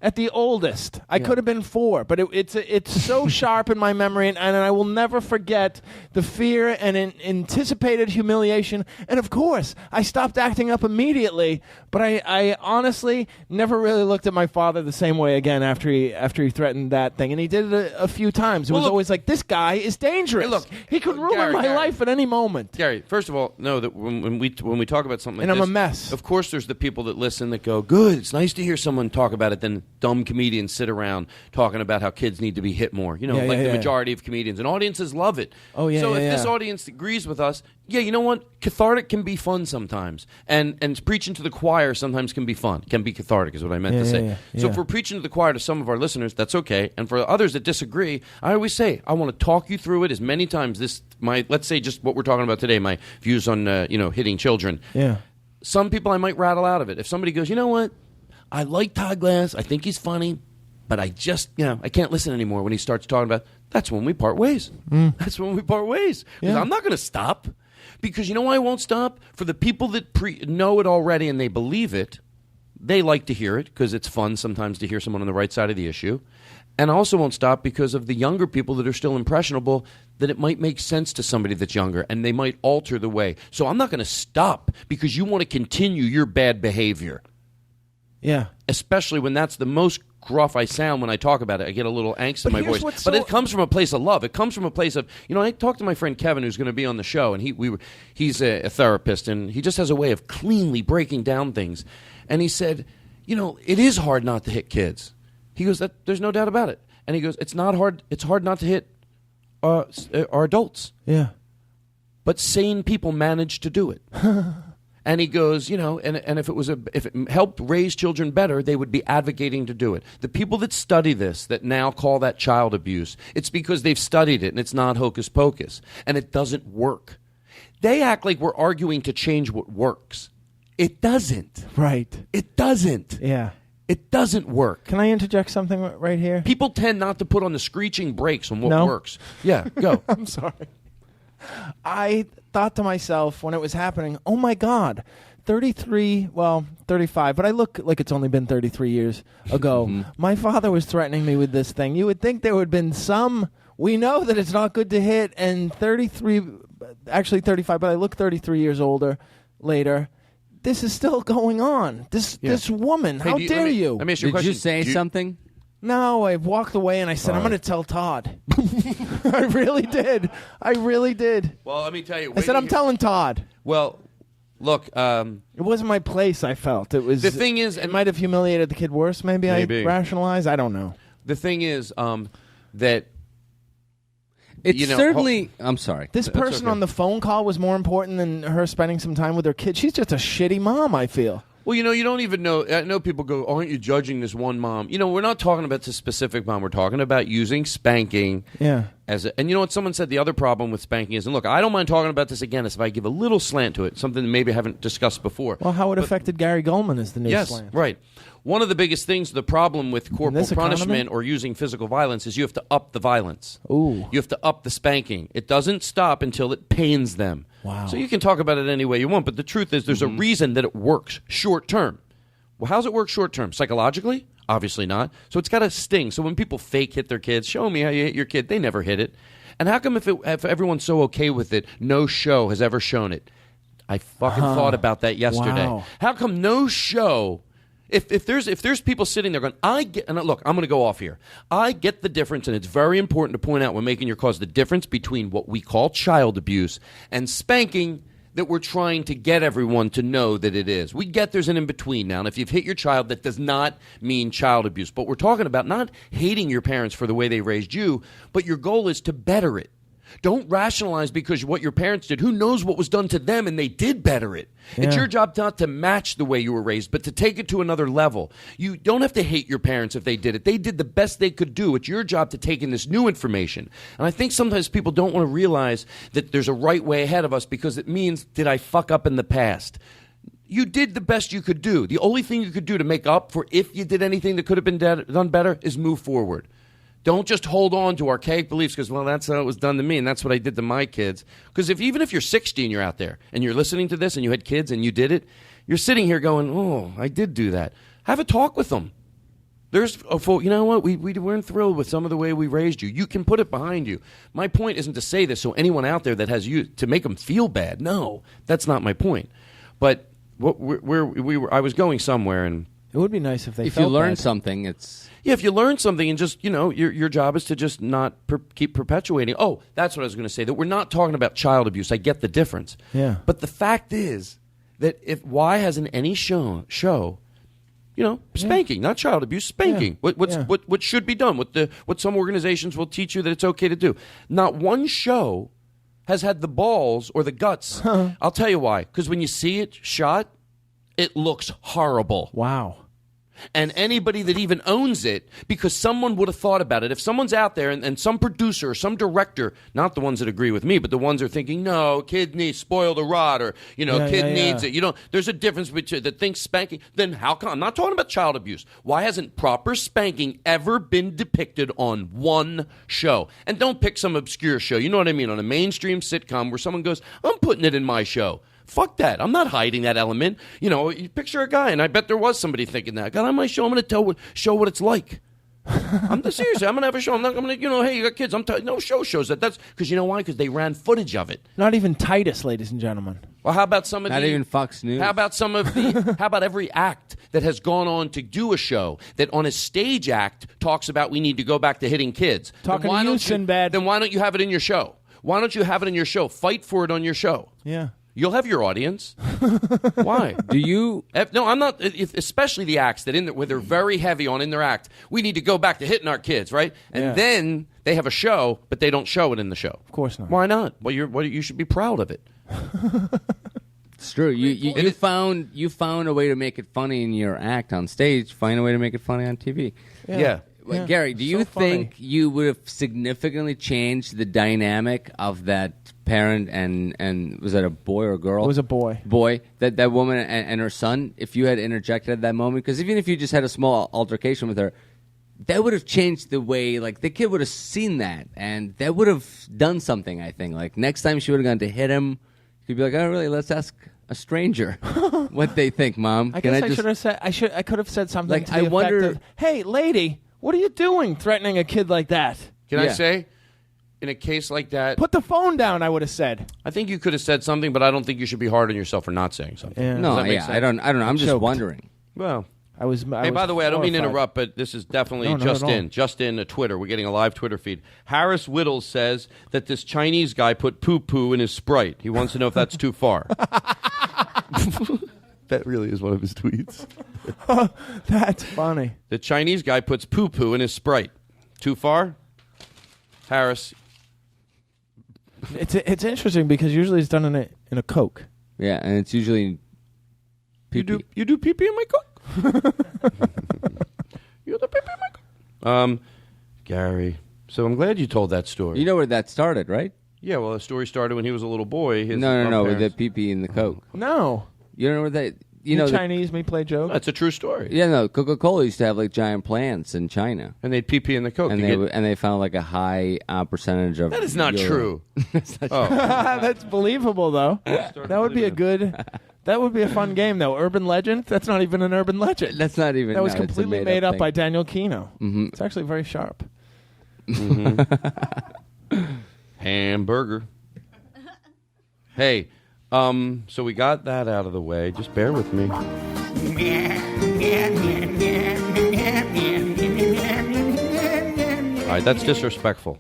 At the oldest. I could have been 4, but it's so sharp in my memory, and I will never forget the fear and anticipated humiliation. And of course, I stopped acting up immediately, but I honestly never really looked at my father the same way again after he threatened that thing. And he did it a few times. It was always like, this guy is dangerous. Hey, look, he could ruin my life at any moment. Gary, first of all, know that when we talk about something like this, I'm a mess. Of course, there's the people that listen that go, good, it's nice to hear someone talk about it, then dumb comedians sit around talking about how kids need to be hit more. The majority of comedians. And audiences love it. Oh, yeah, so if this audience agrees with us, you know what? Cathartic can be fun sometimes. And preaching to the choir sometimes can be fun. Can be cathartic is what I meant to say. So if we're preaching to the choir to some of our listeners, that's okay. And for others that disagree, I always say, I want to talk you through it as many times. Let's say just what we're talking about today, my views on hitting children. Yeah. Some people I might rattle out of it. If somebody goes, you know what? I like Todd Glass. I think he's funny, but I just, I can't listen anymore when he starts talking about, that's when we part ways. That's when we part ways. Because I'm not going to stop. Because you know why I won't stop? For the people that know it already and they believe it, they like to hear it because it's fun sometimes to hear someone on the right side of the issue. And I also won't stop because of the younger people that are still impressionable, that it might make sense to somebody that's younger and they might alter the way. So I'm not going to stop because you want to continue your bad behavior. Yeah. Especially when that's the most gruff I sound when I talk about it. I get a little angst in my voice. But it comes from a place of love. It comes from a place of, I talked to my friend Kevin, who's going to be on the show, and he's a therapist, and he just has a way of cleanly breaking down things. And he said, it is hard not to hit kids. He goes, there's no doubt about it. And he goes, it's not hard. It's hard not to hit our adults. Yeah. But sane people manage to do it. And he goes, and if it helped raise children better, they would be advocating to do it. The people that study this, that now call that child abuse, it's because they've studied it, and it's not hocus pocus, and it doesn't work. They act like we're arguing to change what works. It doesn't. Right. It doesn't. Yeah. It doesn't work. Can I interject something right here? People tend not to put on the screeching brakes on what works. Yeah, go. I'm sorry. I thought to myself when it was happening, oh my God, 35, but I look like it's only been 33 years ago. My father was threatening me with this thing. You would think there would have been we know that it's not good to hit, and 35, but I look 33 years later. This is still going on. This woman, how dare you? Let me ask you a question. Did you say something? No, I walked away and I said, I'm going to tell Todd. I really did. Well, let me tell you. I said, I'm telling Todd. Well, look. It wasn't my place, I felt. It was. The thing is, it might have humiliated the kid worse, maybe. I rationalized. I don't know. the thing is that It's you know, certainly. I'm sorry. This person on the phone call was more important than her spending some time with her kid. She's just a shitty mom, I feel. Well, you know, you don't even know. I know people go, aren't you judging this one mom? You know, we're not talking about this specific mom. We're talking about using spanking. Yeah. And you know what someone said? The other problem with spanking is, and look, I don't mind talking about this again, is if I give a little slant to it, something that maybe I haven't discussed before. Well, how it affected Gary Gulman is the new slant. Right. One of the biggest things, the problem with corporal economy? punishment or using physical violence is you have to up the violence. Ooh. You have to up the spanking. It doesn't stop until it pains them. Wow. So you can talk about it any way you want, but the truth is there's a reason that it works short term. Well, how's it work short term? Psychologically? Obviously not. So it's got to sting. So when people fake hit their kids, show me how you hit your kid. They never hit it. And how come if everyone's so okay with it, no show has ever shown it? I fucking thought about that yesterday. Wow. How come no show? If there's people sitting there going, look, I'm going to go off here. I get the difference, and it's very important to point out when making your cause the difference between what we call child abuse and spanking that we're trying to get everyone to know that it is. We get there's an in-between now, and if you've hit your child, that does not mean child abuse. But we're talking about not hating your parents for the way they raised you, but your goal is to better it. Don't rationalize because what your parents did. Who knows what was done to them, and they did better it. Yeah. It's your job not to match the way you were raised, but to take it to another level. You don't have to hate your parents if they did it. They did the best they could do. It's your job to take in this new information. And I think sometimes people don't want to realize that there's a right way ahead of us because it means, did I fuck up in the past? You did the best you could do. The only thing you could do to make up for if you did anything that could have been done better is move forward. Don't just hold on to archaic beliefs because, well, that's how it was done to me, and that's what I did to my kids. Because even if you're 60 and you're out there and you're listening to this and you had kids and you did it, you're sitting here going, oh, I did do that. Have a talk with them. You know what? We weren't thrilled with some of the way we raised you. You can put it behind you. My point isn't to say this so anyone out there that has you to make them feel bad. No, that's not my point. But I was going somewhere, and it would be nice if you learn something. It's if you learn something, and just your job is to just not keep perpetuating. Oh, that's what I was going to say. That we're not talking about child abuse. I get the difference. Yeah. But the fact is that why hasn't any show spanking, not child abuse, spanking. Yeah. What should be done? What some organizations will teach you that it's okay to do. Not one show has had the balls or the guts. I'll tell you why. Because when you see it shot, it looks horrible. Wow. And anybody that even owns it, because someone would have thought about it. If someone's out there and some producer or some director, not the ones that agree with me, but the ones that are thinking, no, kid needs spoil the rod, or kid needs it. There's a difference between that thinks spanking. Then how come? I'm not talking about child abuse. Why hasn't proper spanking ever been depicted on one show? And don't pick some obscure show. You know what I mean? On a mainstream sitcom where someone goes, I'm putting it in my show. Fuck that. I'm not hiding that element. You picture a guy, and I bet there was somebody thinking that. God, on my show, I'm going to show what it's like. Seriously, I'm going to have a show. I'm not going to, hey, you got kids. No show shows that. That's because you know why? Because they ran footage of it. Not even Titus, ladies and gentlemen. Well, how about some of not even Fox News? How about some of the? How about every act that has gone on to do a show that on a stage act talks about we need to go back to hitting kids? Talking to you, Sinbad. Then why don't you have it in your show? Why don't you have it in your show? Fight for it on your show. Yeah. You'll have your audience. Why? Do you? No, I'm not. Especially the acts that where they're very heavy on in their act. We need to go back to hitting our kids, right? And then they have a show, but they don't show it in the show. Of course not. Why not? Well, you should be proud of it. It's true. You found a way to make it funny in your act on stage. Find a way to make it funny on TV. Yeah. Well, Gary, do you think you would have significantly changed the dynamic of that parent and was that a boy or a girl? It was a boy. Boy, that woman and her son, if you had interjected at that moment? Because even if you just had a small altercation with her, that would have changed the way, like, the kid would have seen that, and that would have done something, I think. Like, next time she would have gone to hit him, you'd be like, oh, really, let's ask a stranger what they think, Mom. I guess I should have said, I could have said something like, to the effect of, hey, lady, what are you doing threatening a kid like that? Can I say, in a case like that, put the phone down, I would have said. I think you could have said something, but I don't think you should be hard on yourself for not saying something. Yeah. No, I don't know. I'm just wondering. Well, hey, by the way, I don't mean to interrupt, but this is definitely just in Twitter. We're getting a live Twitter feed. Harris Whittles says that this Chinese guy put poo-poo in his Sprite. He wants to know if that's too far. That really is one of his tweets. That's funny. The Chinese guy puts poo-poo in his Sprite. Too far? Harris. It's interesting because usually it's done in a Coke. Yeah, and it's usually pee-pee. You do pee-pee in my Coke? You do pee-pee in my Coke? Gary. So I'm glad you told that story. You know where that started, right? Yeah, well, the story started when he was a little boy. No, with the pee-pee in the Coke. No. You don't know where that... Chinese me play joke? That's a true story. Yeah, no, Coca-Cola used to have like giant plants in China. And they'd pee-pee in the Coke. And they found like a high percentage of... That is not true. That's not true. That's believable, though. That would be a good... That would be a fun game, though. Urban legend? That's not even an urban legend. That's not even... That was no, it's a completely made up thing. by Daniel Kinno. Mm-hmm. It's actually very sharp. Hamburger. Hey, so we got that out of the way. Just bear with me. All right, that's disrespectful.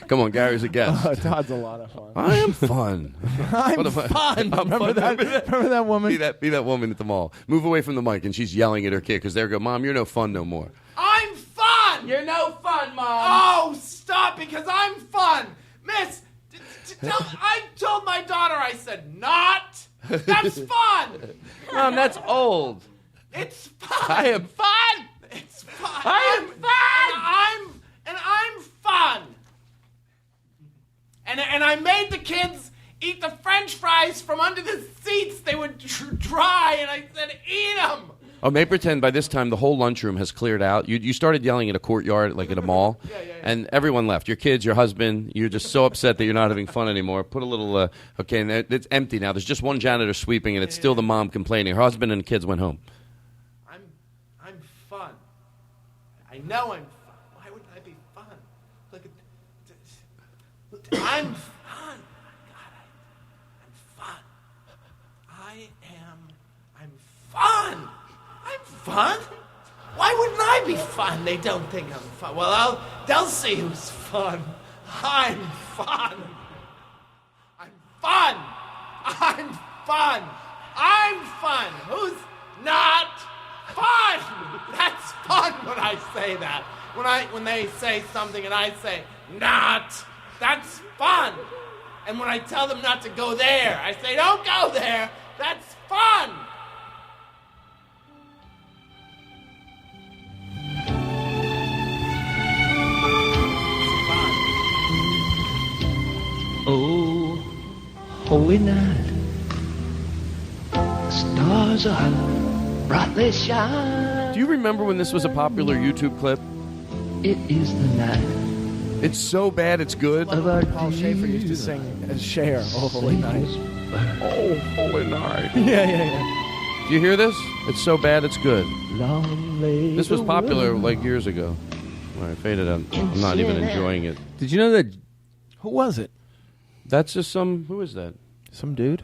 Come on, Gary's a guest. Todd's a lot of fun. I am fun. I'm fun. Remember that woman? Be that woman at the mall. Move away from the mic, and she's yelling at her kid because they're going, Mom, you're no fun no more. I'm fun! You're no fun, Mom. Oh, stop, because I'm fun. Miss, I told my daughter, I said, not. That's fun. Mom, that's old. It's fun. I am fun. It's fun. I am fun. And I'm fun. And I made the kids eat the French fries from under the seats. They would dry, and I said, eat them. Oh, may pretend by this time the whole lunchroom has cleared out. You started yelling at a courtyard, like at a mall, and everyone left. Your kids, your husband. You're just so upset that you're not having fun anymore. Put a little, okay, and it's empty now. There's just one janitor sweeping, and it's still the mom complaining. Her husband and the kids went home. I'm fun. I know I'm fun. Why wouldn't I be fun? Look at, I'm fun. God, I'm fun. I'm fun. I'm fun? Why wouldn't I be fun? They don't think I'm fun. Well, they'll see who's fun. I'm fun. I'm fun. I'm fun. I'm fun. Who's not fun? That's fun when I say that. When they say something and I say not, that's fun. And when I tell them not to go there, I say don't go there. That's fun. Oh, holy night, the stars are brightly shine. Do you remember when this was a popular YouTube clip? It is the night. It's so bad it's good. Paul Schaefer used to sing as Cher, Oh, Holy Night. Oh, holy night. Yeah. Do you hear this? It's so bad it's good. Long lay This was the popular world. like years ago. All right, faded out. I'm not even enjoying it. Did you know that? Who was it? That's just who is that? Some dude?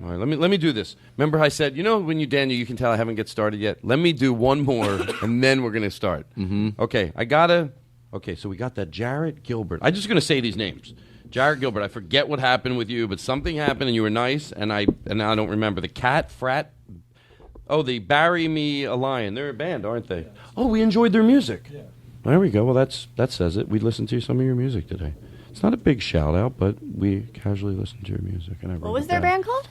All right, let me do this. Remember I said, when Daniel, you can tell I haven't get started yet. Let me do one more, and then we're going to start. Mm-hmm. Okay, so we got that Jarrett Gilbert. I'm just going to say these names. Jarrett Gilbert, I forget what happened with you, but something happened and you were nice, and now I don't remember. The Cat Frat. Oh, the Bury Me a Lion. They're a band, aren't they? Oh, we enjoyed their music. Yeah. There we go. Well, that says it. We listened to some of your music today. It's not a big shout-out, but we casually listened to your music. And What was their band called?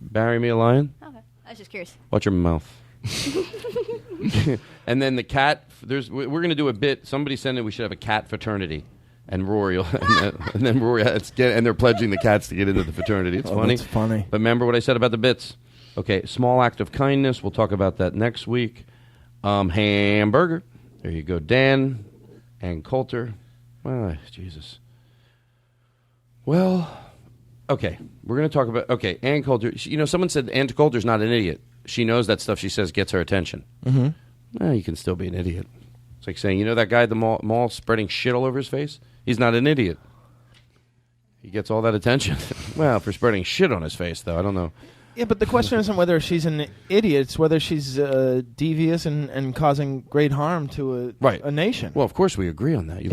Bury Me a Lion. Okay, I was just curious. Watch your mouth. And then the cat. We're going to do a bit. Somebody said that we should have a cat fraternity, and Rory, and then Rory, and they're pledging the cats to get into the fraternity. It's funny. That's funny. But remember what I said about the bits. Okay, small act of kindness. We'll talk about that next week. Hamburger. There you go, Dan and Coulter. Well, Jesus. Well, okay, we're going to talk about, Ann Coulter. Someone said Ann Coulter's not an idiot. She knows that stuff she says gets her attention. Mm-hmm. You can still be an idiot. It's like saying, that guy at the mall spreading shit all over his face? He's not an idiot. He gets all that attention. Well, for spreading shit on his face, though, I don't know. Yeah, but the question isn't whether she's an idiot; it's whether she's devious and causing great harm to a nation. Well, of course we agree on that.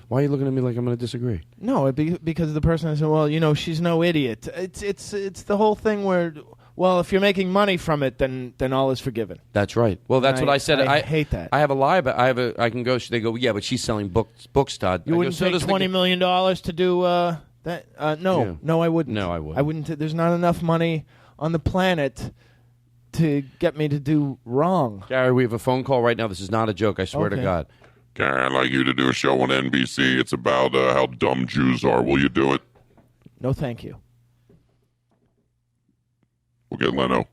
Why are you looking at me like I'm going to disagree? No, because the person is, well, she's no idiot. It's the whole thing where, well, if you're making money from it, then all is forgiven. That's right. Well, that's what I said. I hate that. I have a lie, but I can go. They go, yeah, but she's selling books, Todd. You wouldn't take $20 million to do that? No, I wouldn't. No, I wouldn't. I wouldn't. There's not enough money on the planet to get me to do wrong. Gary, we have a phone call right now. This is not a joke. I swear to God. Gary, I'd like you to do a show on NBC. It's about how dumb Jews are. Will you do it? No, thank you. We'll get Leno.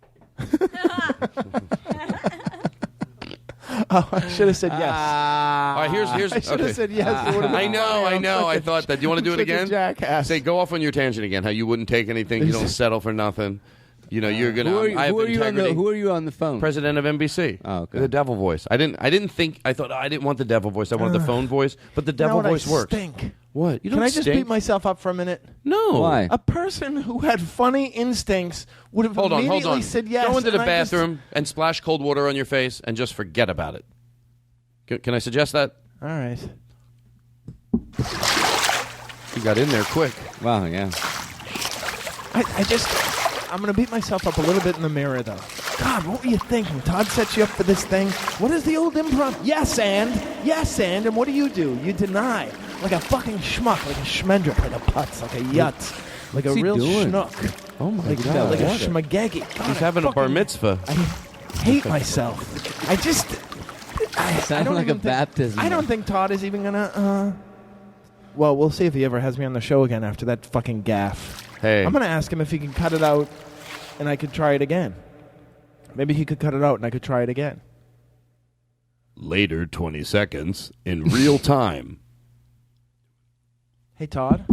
Oh, I should have said yes. All right, here's. I should have said yes. I know. I thought that. Do you want to do it again? Jackass. Say, go off on your tangent again. How you wouldn't take anything. You don't settle for nothing. You're gonna. Who are you on the phone? President of NBC. Oh, okay. The devil voice. I didn't think. I thought I didn't want the devil voice. I wanted the phone voice. But the devil voice works. Stink. What? You don't Can I just stink. beat myself up for a minute? No. Why? A person who had funny instincts would have immediately said yes. Go into the and bathroom and splash cold water on your face and just forget about it. Can I suggest that? All right. You got in there quick. Wow, yeah. I'm going to beat myself up a little bit in the mirror, though. God, what were you thinking? Todd set you up for this thing. What is the old improv? Yes, and what do? You deny. Like a fucking schmuck, like a schmendrick, like a putz, like a yutz, like a real schnook. Oh, my like, God. Like a schmagegi. God, He's having a bar mitzvah. I hate myself. I don't like even a baptism. I don't think Todd is even going to... Well, we'll see if he ever has me on the show again after that fucking gaffe. Hey. I'm going to ask him if he can cut it out and I could try it again. Maybe he could cut it out and I could try it again. Later, 20 seconds, in real time. Hey, Todd.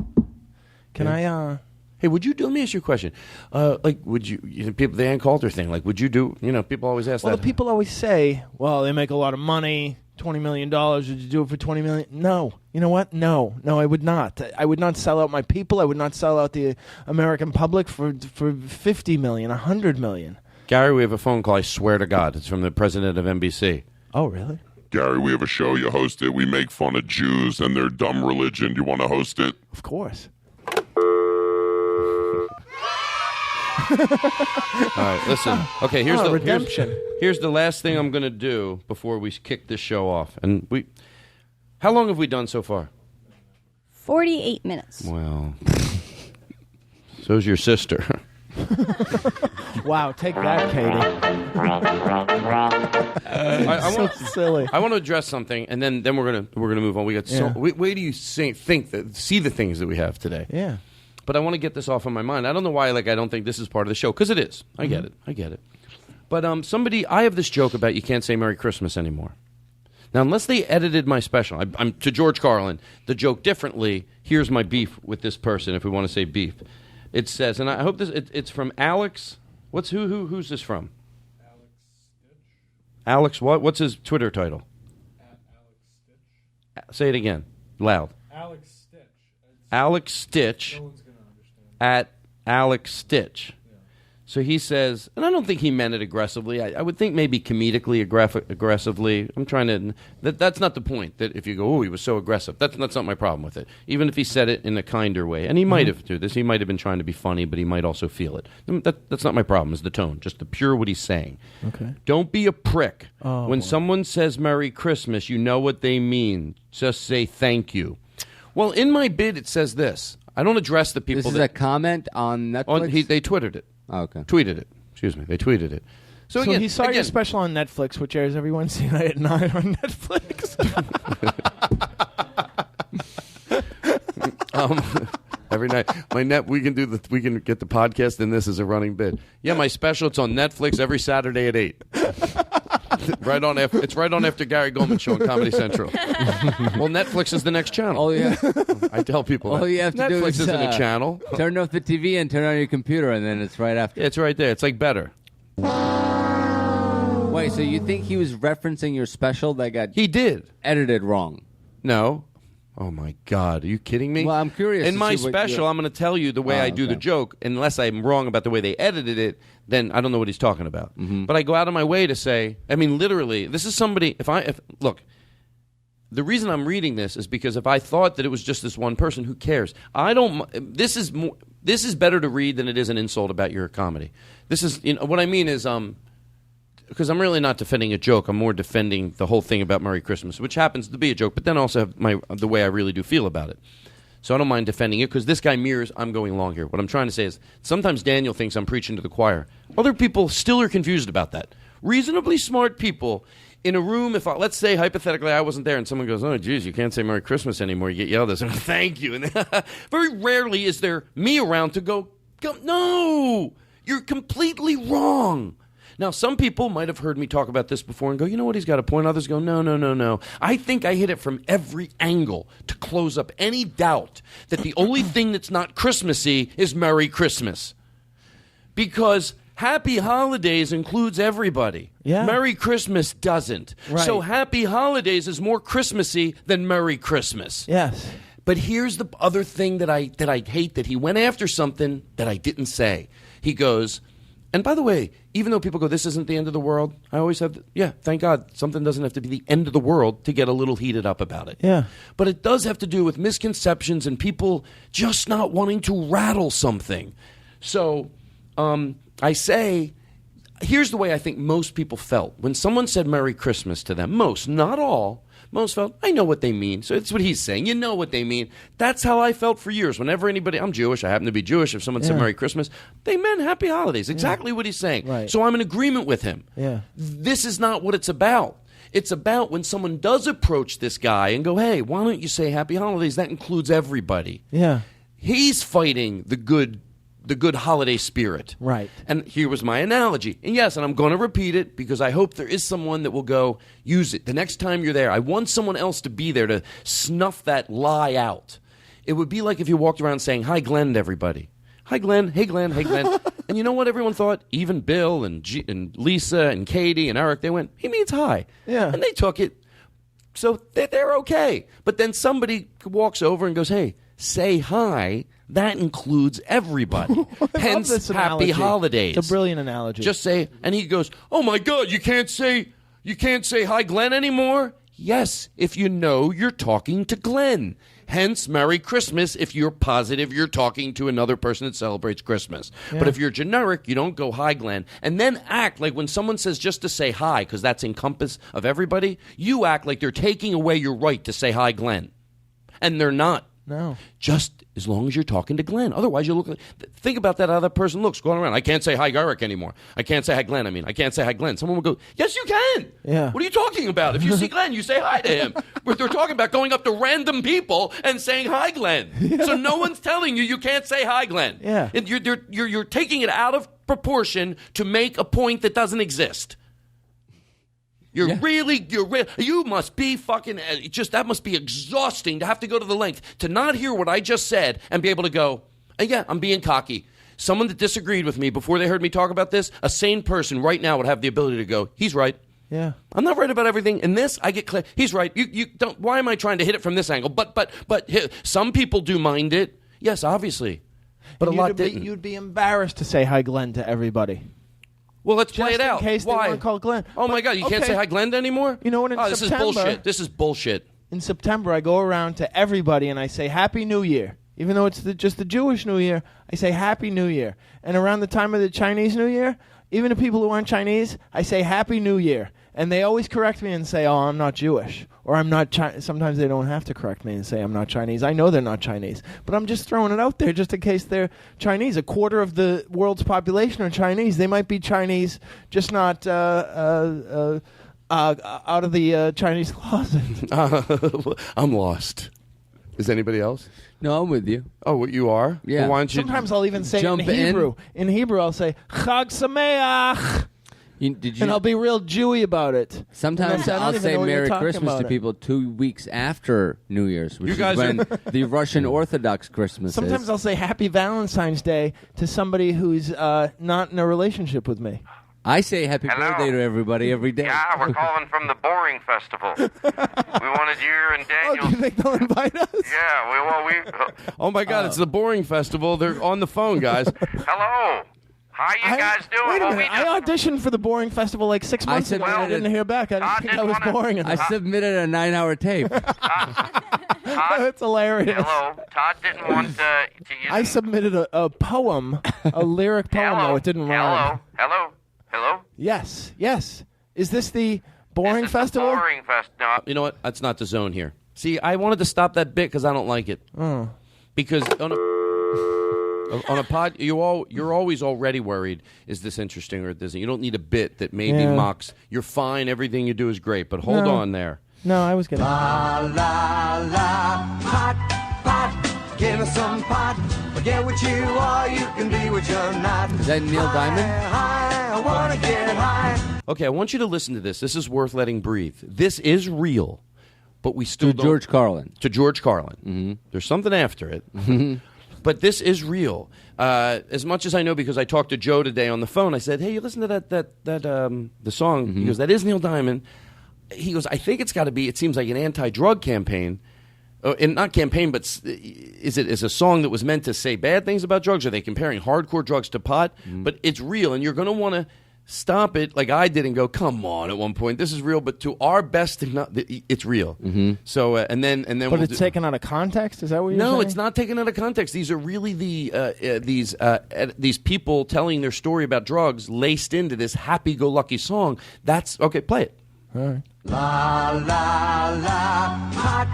Can I... Hey, would you do... Let me ask you a question. Would you... people, the Ann Coulter thing, would you do... people always ask that. Well, the people always say, well, they make a lot of money, $20 million. Would you do it for $20 million? No. You know what? No, I would not. I would not sell out my people. I would not sell out the American public for $50 million, $100 million. Gary, we have a phone call. I swear to God. It's from the president of NBC. Oh, really? Gary, we have a show. You host it. We make fun of Jews and their dumb religion. Do you want to host it? Of course. All right, listen. Okay, here's the redemption. Here's the last thing I'm going to do before we kick this show off. And how long have we done so far? 48 minutes. Well, so's your sister. Wow, take that, Katie. So silly. I want to address something, and then we're gonna move on. We got wait do you see the things that we have today? Yeah. But I want to get this off of my mind. I don't know why. I don't think this is part of the show because it is. I get it. But I have this joke about you can't say Merry Christmas anymore. Now, unless they edited my special, I'm to George Carlin. The joke differently. Here's my beef with this person. If we want to say beef, it says, and I hope this. It's from Alex. Who's this from? Alex Stitch. Alex what? What's his Twitter title? Alex Stitch. Say it again, loud. Alex Stitch. Alex Stitch. No one's gonna understand. At Alex Stitch. Yeah. So he says, and I don't think he meant it aggressively. I would think maybe comedically aggressively. I'm trying to. That's not the point. That if you go, oh, he was so aggressive. That's not my problem with it. Even if he said it in a kinder way, and he might have do this. He might have been trying to be funny, but he might also feel it. That's not my problem. Is the tone, just the pure what he's saying. Okay. Don't be a prick. Oh, when boy. someone says Merry Christmas, you know what they mean. Just say thank you. Well, in my bid, it says this. I don't address the people. This is a comment on Netflix? They Twittered it. Oh, okay. Tweeted it. Excuse me. They tweeted it. So again, he saw your special on Netflix, which airs every Wednesday night at 9 on Netflix. Every night. We can get the podcast in this as a running bid. Yeah, my special, it's on Netflix every Saturday at 8. It's right on after Gary Gulman show on Comedy Central. Well, Netflix is the next channel. Oh yeah, I tell people all that. you have to Netflix do is isn't a channel. Turn off the TV and turn on your computer, and then it's right after. Yeah, it's right there. It's like better. Wait, so you think he was referencing your special that got he did edited wrong? No, Oh, my God. Are you kidding me? Well, I'm curious. In to my see what special, I'm going to tell you the way I do the joke. Unless I'm wrong about the way they edited it, then I don't know what he's talking about. But I go out of my way to say, I mean, literally, this is somebody, look, the reason I'm reading this is because if I thought that it was just this one person, who cares? This is better to read than it is an insult about your comedy. This is, what I mean is, because I'm really not defending a joke. I'm more defending the whole thing about Merry Christmas, which happens to be a joke, but then also have the way I really do feel about it. So I don't mind defending it because this guy mirrors, I'm going along here. What I'm trying to say is sometimes Daniel thinks I'm preaching to the choir. Other people still are confused about that. Reasonably smart people in a room, let's say hypothetically I wasn't there and someone goes, oh, geez, you can't say Merry Christmas anymore. You get yelled at. Thank you. And very rarely is there me around to go, no, you're completely wrong. Now, some people might have heard me talk about this before and go, you know what, he's got a point. Others go, no. I think I hit it from every angle to close up any doubt that the only thing that's not Christmassy is Merry Christmas. Because Happy Holidays includes everybody. Yeah. Merry Christmas doesn't. Right. So Happy Holidays is more Christmassy than Merry Christmas. Yes. But here's the other thing that I hate, that he went after something that I didn't say. He goes, and by the way, even though people go, this isn't the end of the world, I always have, thank God, something doesn't have to be the end of the world to get a little heated up about it. Yeah. But it does have to do with misconceptions and people just not wanting to rattle something. So I say, here's the way I think most people felt. When someone said Merry Christmas to them, most, not all, most felt, I know what they mean. So it's what he's saying. You know what they mean. That's how I felt for years. Whenever I'm Jewish, I happen to be Jewish. If someone said Merry Christmas, they meant Happy Holidays. Exactly what he's saying. Right. So I'm in agreement with him. Yeah. This is not what it's about. It's about when someone does approach this guy and go, hey, why don't you say Happy Holidays? That includes everybody. Yeah. He's fighting the good holiday spirit. Right. And here was my analogy. And yes, and I'm going to repeat it because I hope there is someone that will go use it. The next time you're there, I want someone else to be there to snuff that lie out. It would be like if you walked around saying, hi, Glenn, to everybody. Hi, Glenn. Hey, Glenn. Hey, Glenn. And you know what everyone thought? Even Bill and Lisa and Katie and Eric, they went, he means hi. Yeah. And they took it. So they're okay. But then somebody walks over and goes, hey, say hi. That includes everybody. Hence, this Happy analogy. Holidays. It's a brilliant analogy. Just say, and he goes, oh my God, you can't say hi, Glenn, anymore? Yes, if you know you're talking to Glenn. Hence, Merry Christmas if you're positive you're talking to another person that celebrates Christmas. Yeah. But if you're generic, you don't go, hi, Glenn. And then act like when someone says just to say hi, because that's encompass of everybody, you act like they're taking away your right to say hi, Glenn. And they're not. No. Just as long as you're talking to Glenn. Otherwise, you look like... Think about that, how that person looks going around. I can't say hi, Eric, anymore. I can't say hi, Glenn. I can't say hi, Glenn. Someone will go, yes, you can. Yeah. What are you talking about? If you see Glenn, you say hi to him. But they're talking about going up to random people and saying hi, Glenn. Yeah. So no one's telling you can't say hi, Glenn. Yeah. And you're taking it out of proportion to make a point that doesn't exist. You must be fucking, that must be exhausting to have to go to the length to not hear what I just said and be able to go, I'm being cocky. Someone that disagreed with me before they heard me talk about this, a sane person right now would have the ability to go, he's right. Yeah. I'm not right about everything. In this, I get clear. He's right. You don't, why am I trying to hit it from this angle? But some people do mind it. Yes, obviously. But and a lot didn't. You'd be embarrassed to say hi, Glenn, to everybody. Well, let's play it out. In case Why? they want to call Glenn. Oh, my God. You can't say hi, Glenn, anymore? You know what? This is bullshit. This is bullshit. In September, I go around to everybody and I say Happy New Year. Even though it's just the Jewish New Year, I say Happy New Year. And around the time of the Chinese New Year, even to people who aren't Chinese, I say Happy New Year. And they always correct me and say, oh, I'm not Jewish. Or I'm not Chinese. Sometimes they don't have to correct me and say I'm not Chinese. I know they're not Chinese. But I'm just throwing it out there just in case they're Chinese. A quarter of the world's population are Chinese. They might be Chinese, just not out of the Chinese closet. I'm lost. Is anybody else? No, I'm with you. Oh, what you are? Yeah. Well, why don't you Sometimes I'll even say it in jump in? Hebrew. In Hebrew, I'll say Chag Sameach. And I'll be real Jewy about it. Sometimes I don't I'll even say know what you're Merry talking Christmas about to it. people 2 weeks after New Year's, which You guys is when are- the Russian Orthodox Christmas Sometimes is. I'll say Happy Valentine's Day to somebody who's not in a relationship with me. I say happy Hello? birthday to everybody every day. Yeah, we're calling from the Boring Festival. We wanted you and Daniel. Do you think they'll invite us? Yeah, we Oh my God, it's the Boring Festival. They're on the phone, guys. hello. How you guys doing? Wait a Well, minute. we I auditioned for the Boring Festival like 6 months ago. I didn't hear back. I didn't think I was boring enough. I submitted a 9-hour tape. That's hilarious. Hello. Todd didn't want to use. I submitted a poem, a lyric poem, though. It didn't rhyme. Hello. Yes. Is this the Boring Festival? Boring Festival. You know what? That's not the zone here. See, I wanted to stop that bit because I don't like it. Oh. Because on a pod, you're always already worried. Is this interesting or isn't? You don't need a bit that maybe Yeah. mocks. You're fine. Everything you do is great. But hold No. on there. No, I was getting. La la la, pot, give us some pot. Forget what you are, you can be what you're not. Is that Neil Diamond? I wanna get high. Okay, I want you to listen to this. This is worth letting breathe. This is real, but we still To don't. George Carlin. To George Carlin. Mm-hmm. There's something after it. But this is real. As much as I know, because I talked to Joe today on the phone, I said, "Hey, you listen to the song?" He goes, "That is Neil Diamond." He goes, "I think it's got to be. It seems like an anti-drug campaign, and not campaign, but is a song that was meant to say bad things about drugs? Are they comparing hardcore drugs to pot? But it's real, and you're going to want to stop it, like I did, and go, come on. At one point, this is real, but to our best, it's real. So, and then, But we'll it's taken out of context. Is that what you're saying? No, it's not taken out of context. These are really these people telling their story about drugs laced into this happy-go-lucky song. That's okay. Play it. All right. La la la, pot,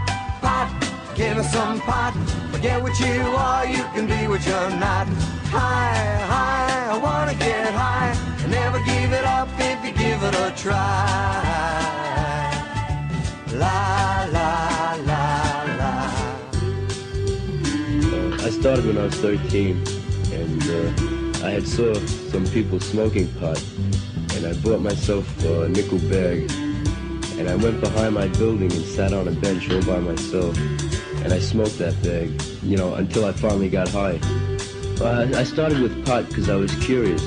give us some pot. Forget what you are, you can be what you're not. High, I wanna get high. Never give it up if you give it a try. La la la la. I started when I was 13, and I had saw some people smoking pot, and I bought myself a nickel bag. And I went behind my building and sat on a bench all by myself. And I smoked that bag, until I finally got high. I started with pot because I was curious.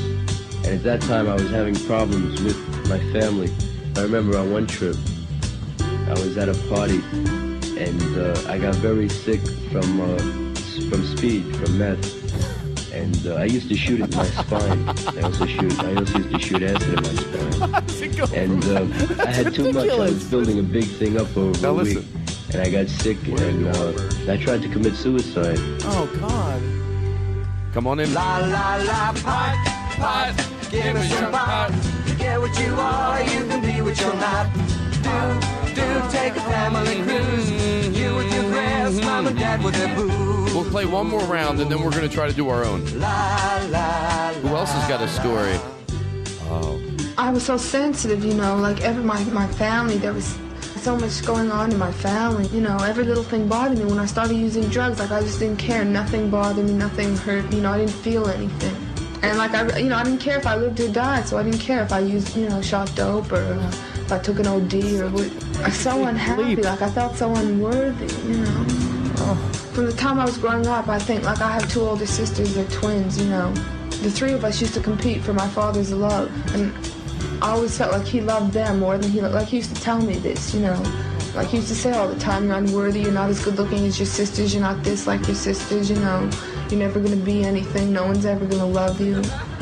And at that time I was having problems with my family. I remember on one trip, I was at a party, and I got very sick from speed, from meth. And I used to shoot it in my spine. I also used to shoot acid in my spine. And I had too much. I was building a big thing up over a week. And I got sick, and I tried to commit suicide. Oh, God. Come on in. La la la, pot, give us some pot. Forget what you are, you can be what you're not. Do take a family cruise. You with your grass, mom and dad with their booze. We'll play one more round, and then we're going to try to do our own. Who else has got a story? Oh. I was so sensitive, like my family, there was so much going on in my family. Every little thing bothered me. When I started using drugs, I just didn't care. Nothing bothered me, nothing hurt, I didn't feel anything. And I didn't care if I lived or died, so I didn't care if I used, shot dope or if I took an OD or what. I was so unhappy, I felt so unworthy, From the time I was growing up, I think, I have two older sisters, they're twins, The three of us used to compete for my father's love, and I always felt like he loved them more than he used to tell me this, He used to say all the time, you're unworthy, you're not as good looking as your sisters, you're not this like your sisters, you're never going to be anything, no one's ever going to love you.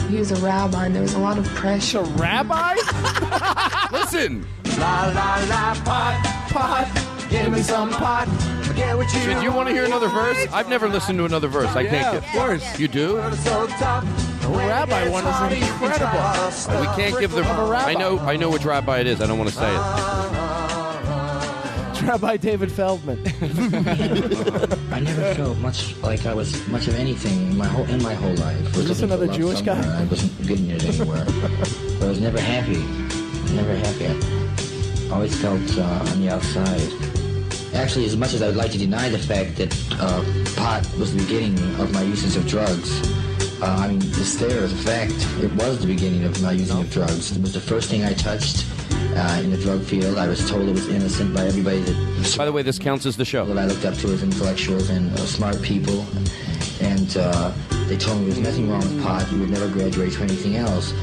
He was a rabbi, and there was a lot of pressure. A rabbi? Listen! La la la, pot, give me some pot. Forget what you Should you want to hear another verse? I've never listened to another verse. I can't get. Of course. You do? The rabbi one is incredible. We can't give the. I know which rabbi it is. I don't want to say it. It's Rabbi David Feldman. I never felt much like I was much of anything in my whole life. Is this another Jewish guy? I wasn't getting it anywhere. But I was never happy. Never happy. I always felt on the outside. Actually, as much as I would like to deny the fact that pot was the beginning of my usage of drugs, it's there as a fact. It was the beginning of my using of drugs. It was the first thing I touched in the drug field. I was told it was innocent by everybody that... By the way, this counts as the show. ...that I looked up to as intellectuals and smart people. And they told me there was nothing wrong with pot. You would never graduate to anything else.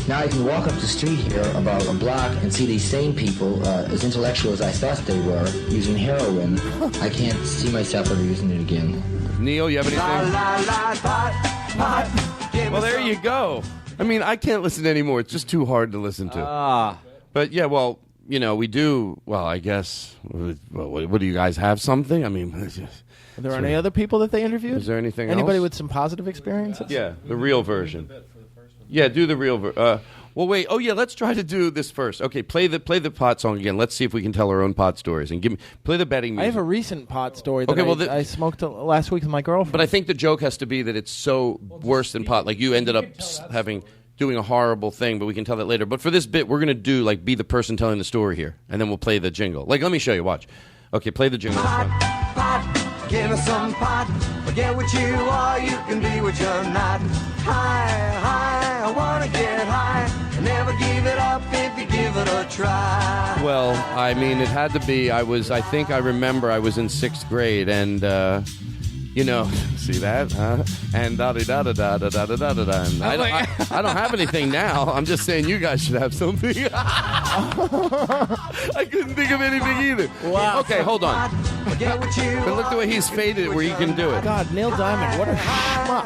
Now I can walk up the street here about a block and see these same people, as intellectual as I thought they were, using heroin. I can't see myself ever using it again. Neil, you have anything? Well, there you go. I mean, I can't listen anymore. It's just too hard to listen to. But yeah, well, you know, we do. Well, I guess. What do you guys have? Something? I mean, Are there any other people that they interviewed? Is there anything Anybody else? with some positive experiences? Yeah, the real version. Yeah, do the real version. Well, wait. Oh, yeah. Let's try to do this first. Okay, play the pot song again. Let's see if we can tell our own pot stories and play the betting music. I have a recent pot story that I smoked last week with my girlfriend. But I think the joke has to be that it's so worse than pot. Like you ended up doing a horrible thing, but we can tell that later. But for this bit, we're gonna do be the person telling the story here, and then we'll play the jingle. Let me show you. Watch. Okay, play the jingle. Pot, give us some pot. Forget what you are, you can be what you're not. High, I wanna get high. Never give it up if you give it a try. Well, I mean, it had to be. I think I remember I was in 6th grade, and see that? Huh? And da-da-da-da-da-da-da-da-da-da. I don't have anything now. I'm just saying you guys should have something. I couldn't think of anything either. Wow. Okay, hold on. But look the way he's faded where you can do it. God, Neil Diamond, what a schmuck.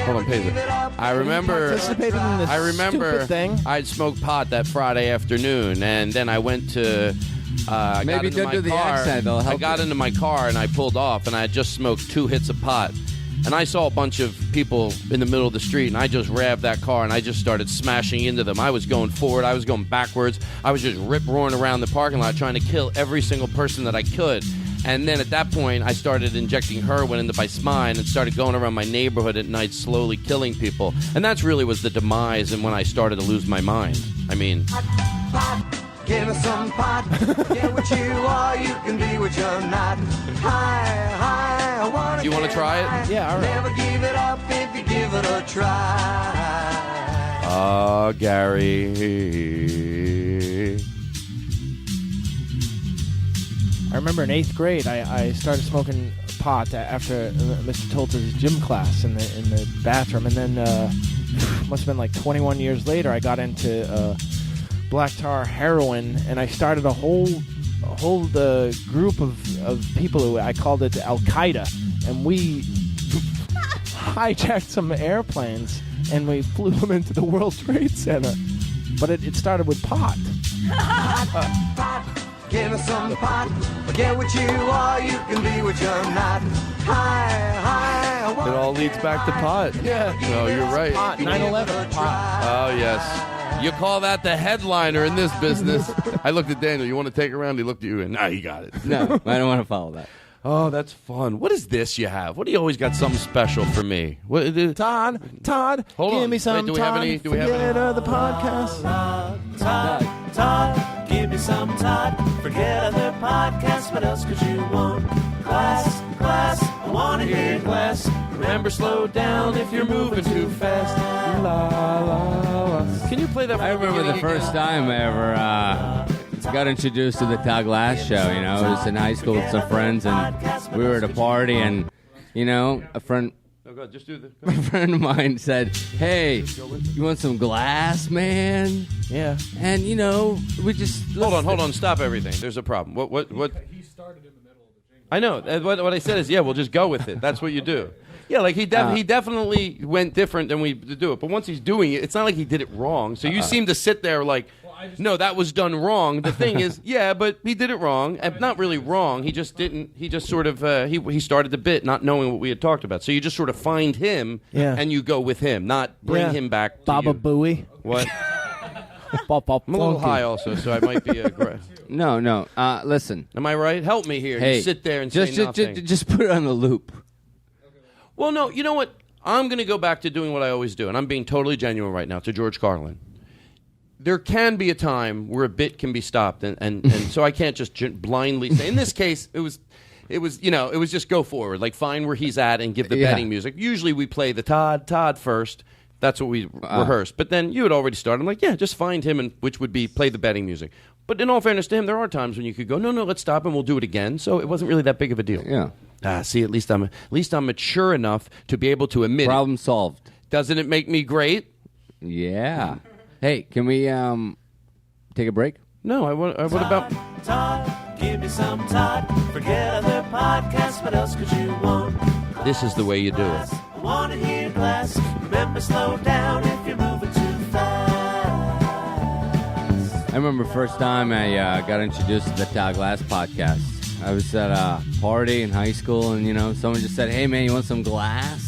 Hold on, Paisley. I remember stupid thing. I'd smoked pot that Friday afternoon, and then I went to... Maybe don't do the accent. I got into my car and I pulled off, and I had just smoked 2 hits of pot. And I saw a bunch of people in the middle of the street, and I just revved that car, and I just started smashing into them. I was going forward. I was going backwards. I was just rip-roaring around the parking lot trying to kill every single person that I could. And then at that point, I started injecting heroin into my spine and started going around my neighborhood at night slowly killing people. And that's really was the demise and when I started to lose my mind. I mean... Give us some pot. Get what you are, you can be what you're not. High, I wanna You want to try it? Yeah, all right. Never give it up if you give it a try. Gary. I remember in 8th grade, I started smoking pot after Mr. Tolter's gym class in the bathroom, and then must have been like 21 years later, I got into black tar heroin, and I started a whole group of people who I called it Al Qaeda, and we hijacked some airplanes and we flew them into the World Trade Center. But it started with pot. Give us some pot. Forget what you are, you can be what you're not. High, It all leads back to pot. Yeah. No, you're right. Pot, 9/11, pot. Oh, yes. You call that the headliner in this business. I looked at Daniel. You want to take a round? He looked at you, and he got it. No, I don't want to follow that. Oh, that's fun. What is this you have? What do you always got something special for me? What, Todd, hold give on. me some Wait, do we have Todd. any? Do we have Forget any? the podcast. Todd, give me some Todd. Forget other podcasts, what else could you want? Class, I wanna hear class. Remember, slow down if you're moving too fast. La, la, la. Can you play that? I remember the first time I ever got introduced to the Todd Glass show. You know, it was in high school with some friends, and we were at a party, and a friend. Oh, God, just do the. A friend of mine said, "Hey, you want some glass, man?" Yeah. And we just Hold on, stop everything. There's a problem. What? He started in the middle of the jingle. I know. What I said is, we'll just go with it. That's what you do. Yeah, like he definitely went different than we do it. But once he's doing it, it's not like he did it wrong. So you seem to sit there like, no, that was done wrong. The thing is, but he did it wrong. And not really wrong. He just didn't. He just sort of he started the bit not knowing what we had talked about. So you just sort of find him and you go with him, not bring him back to Baba you. Booey. What? Bop, I'm a little high also, so I might be No. Listen. Am I right? Help me here. Hey, you sit there and just say nothing. just put it on the loop. Well, no, you know what? I'm going to go back to doing what I always do, and I'm being totally genuine right now to George Carlin. There can be a time where a bit can be stopped, and so I can't just blindly say. In this case, it was just go forward, like find where he's at and give the betting music. Usually we play the Todd first. That's what we rehearse. But then you had already started. I'm like, just find him, and which would be play the betting music. But in all fairness to him, there are times when you could go, no, let's stop and we'll do it again. So it wasn't really that big of a deal. Yeah. See, at least I'm mature enough to be able to admit Problem solved. Doesn't it make me great? Yeah. Hey, can we take a break? No, what about... Todd, give me some Todd. Forget other podcasts, what else could you want? This is the way you do it. I want to hear glass. Remember, slow down if you're moving too fast. I remember first time I got introduced to the Todd Glass podcast. I was at a party in high school, and, someone just said, hey, man, you want some glass?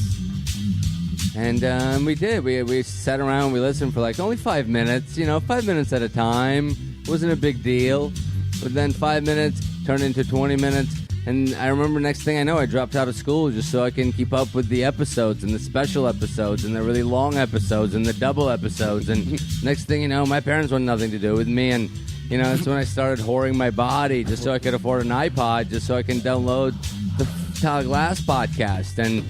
And we did. We sat around, we listened for like only 5 minutes, 5 minutes at a time. Wasn't a big deal. But then 5 minutes turned into 20 minutes. And I remember next thing I know, I dropped out of school just so I can keep up with the episodes and the special episodes and the really long episodes and the double episodes. And next thing you know, my parents wanted nothing to do with me. And, that's when I started whoring my body just so I could afford an iPod, just so I can download the Todd Glass podcast. And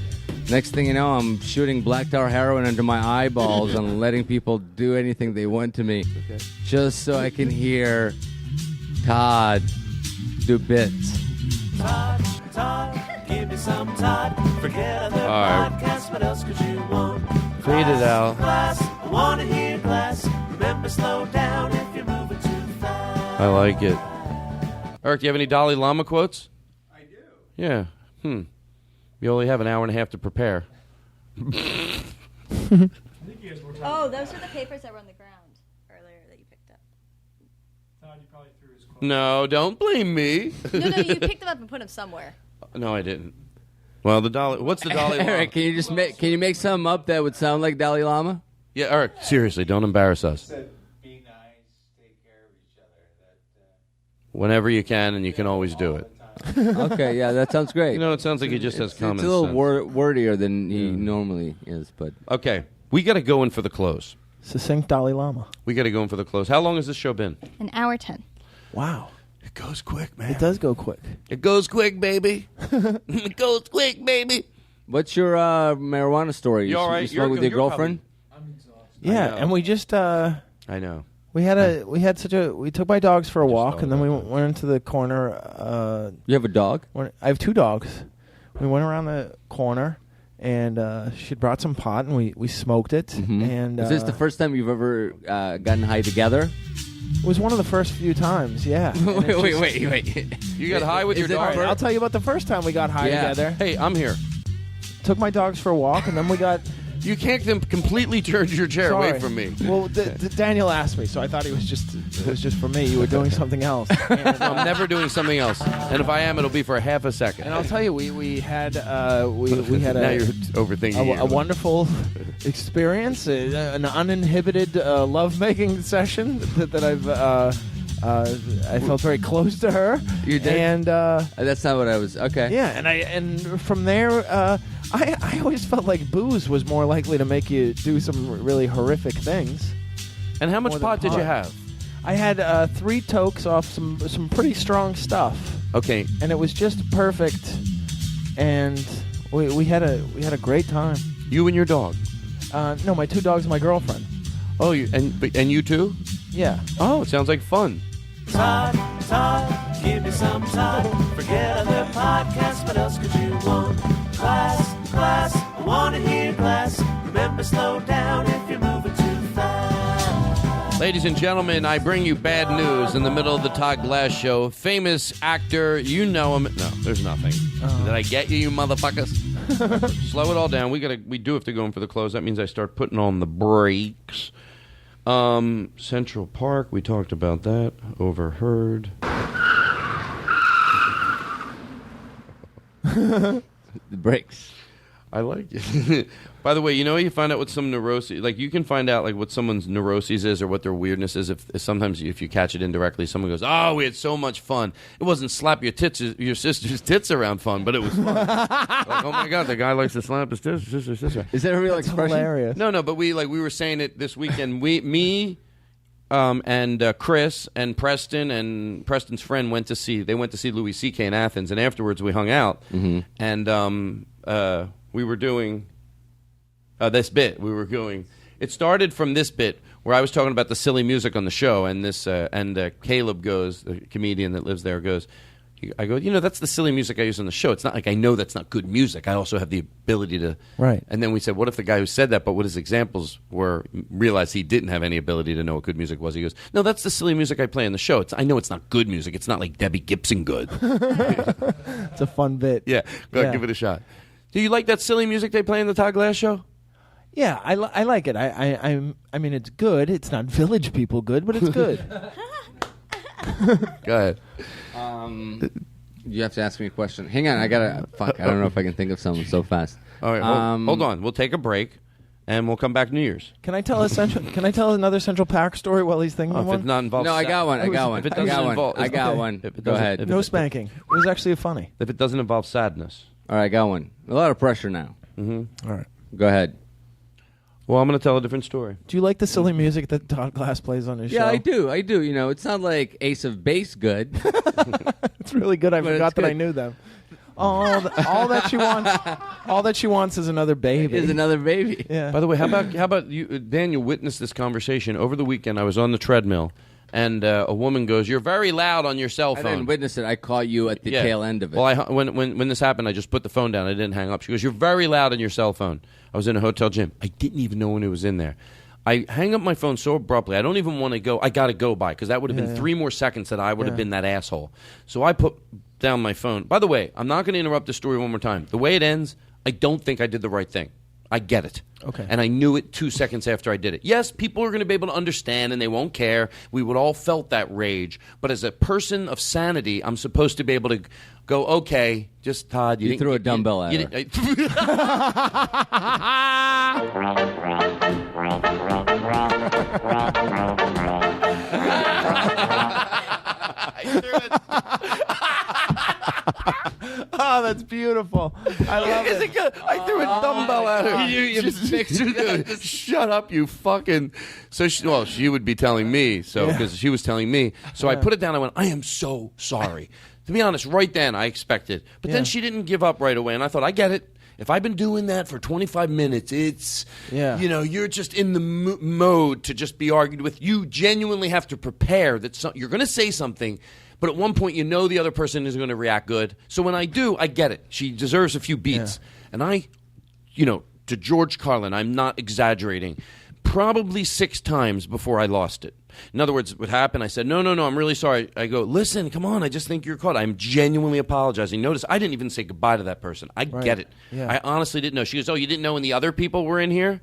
next thing you know, I'm shooting black tar heroin into my eyeballs and letting people do anything they want to me, just so I can hear Todd do bits. Todd, give me some Todd. Forget other podcasts, what else could you want? Fade it out. Glass, I want to hear glass. Remember, slow down if you're moving too fast. I like it. Eric, do you have any Dalai Lama quotes? I do. Yeah. You only have an hour and a half to prepare. Oh, those were the papers that were on the ground earlier that you picked up. Todd, you probably threw his quote. No, don't blame me. No, you picked them up and put them somewhere. No, I didn't. Well, what's the Dalai Lama? Eric, can you make something up that would sound like Dalai Lama? Yeah, Eric, seriously, don't embarrass us. Be nice, take care of each other. Whenever you can, and you can always do it. Okay, yeah, that sounds great. It sounds like he just has common sense. It's a little wordier than he normally is, but... Okay, we got to go in for the close. Succinct Dalai Lama. We got to go in for the close. How long has this show been? An hour 10. Wow. It goes quick, man. It does go quick. It goes quick, baby. It goes quick, baby. What's your marijuana story? You all right? You smoke with your girlfriend? I'm exhausted. Yeah, and we just... I know. We took my dogs for a walk, and then we went into the corner. You have a dog? I have 2 dogs. We went around the corner, and she brought some pot, and we smoked it. Mm-hmm. And is this the first time you've ever gotten high together? It was one of the first few times, yeah. wait. You got high with your dog? I'll tell you about the first time we got high together. Hey, I'm here. Took my dogs for a walk, and then we got... You can't completely turn your chair away from me. Well, Daniel asked me, so I thought it was just for me. You were doing something else. And, I'm never doing something else, and if I am, it'll be for half a second. And I'll tell you, we had we had now you're overthinking a wonderful experience, an uninhibited lovemaking session that I felt very close to her. You did, and that's not what I was. Okay, yeah, and from there. I always felt like booze was more likely to make you do some really horrific things. And how much pot did you have? I had 3 tokes off some pretty strong stuff. Okay. And it was just perfect. And we had a great time. You and your dog? No, my 2 dogs and my girlfriend. Oh, and you too? Yeah. Oh, it sounds like fun. Todd, give me some Todd. Forget other podcasts, what else could you want? Glass, I want to hear glass. Remember, slow down if you're moving too fast. Ladies and gentlemen, I bring you bad news in the middle of the Todd Glass Show. Famous actor, you know him. No, there's nothing. Did I get you motherfuckers? Slow it all down. We do have to go in for the close. That means I start putting on the brakes. Central Park, we talked about that. Overheard. The brakes. I like it. By the way, you find out what some neuroses, like you can find out like what someone's neuroses is or what their weirdness is if sometimes if you catch it indirectly, someone goes, "Oh, we had so much fun. It wasn't slap your sister's tits around fun, but it was fun." Like, oh my god, the guy likes to slap his sister's sister. Is that a real expression? Hilarious. No, but we were saying it this weekend. And Chris and Preston and Preston's friend went to see Louis C.K. in Athens, and afterwards we hung out, and we were doing this bit. It started from this bit where I was talking about the silly music on the show, and Caleb goes, the comedian that lives there, goes, I go, that's the silly music I use on the show. It's not like I know that's not good music. I also have the ability to. Right. And then we said, what if the guy who said that, but what his examples were, realized he didn't have any ability to know what good music was? He goes, no, that's the silly music I play on the show. I know it's not good music. It's not like Debbie Gibson good. It's a fun bit. Yeah, go ahead, give it a shot. Do you like that silly music they play in the Todd Glass show? Yeah, I like it. I mean, it's good. It's not Village People good, but it's good. Go ahead. You have to ask me a question. Hang on, I gotta. Fuck, I don't know if I can think of something so fast. All right, hold on. We'll take a break, and we'll come back New Year's. Can I tell another Central Park story while he's thinking of If one? it not involves No, I got one. I got one. If it I doesn't got involve, one. I got one. If it Go doesn't- ahead. if No it- spanking. It was actually funny. If it doesn't involve sadness. All right, I got one. A lot of pressure now. Mm-hmm. All right. Go ahead. Well, I'm going to tell a different story. Do you like the silly music that Todd Glass plays on his show? Yeah, I do. I do. It's not like Ace of Base good. It's really good. I But forgot it's that good. I knew them. All that she wants is another baby. Is another baby. Yeah. By the way, how about you, Daniel? Witnessed this conversation over the weekend. I was on the treadmill, and a woman goes, "You're very loud on your cell I phone." didn't witness it. I caught you at the tail end of it. Well, when this happened, I just put the phone down. I didn't hang up. She goes, "You're very loud on your cell phone." I was in a hotel gym. I didn't even know when it was in there. I hang up my phone so abruptly. I don't even want to go. I got to go by because that would have been 3 more seconds that I would have been that asshole. So I put down my phone. By the way, I'm not going to interrupt the story one more time. The way it ends, I don't think I did the right thing. I get it. Okay. And I knew it 2 seconds after I did it. Yes, people are going to be able to understand and they won't care. We would all felt that rage. But as a person of sanity, I'm supposed to be able to go, okay, just Todd. You threw a dumbbell at her. Oh, that's beautiful. I love Is it good? I threw a dumbbell at her. You pictured that? Shut up, you fucking. So she would be telling me. So because she was telling me. So I put it down. I went, I am so sorry. To be honest, right then I expected, but then she didn't give up right away, and I thought, I get it. If I've been doing that for 25 minutes, it's, you're just in the mode to just be argued with. You genuinely have to prepare that you're going to say something, but at one point the other person is going to react good. So when I do, I get it. She deserves a few beats. And I, to George Carlin, I'm not exaggerating, probably 6 times before I lost it. In other words, what happened, I said, no, I'm really sorry. I go, listen, come on, I just think you're caught. I'm genuinely apologizing. Notice, I didn't even say goodbye to that person. I get it. Yeah. I honestly didn't know. She goes, oh, you didn't know when the other people were in here?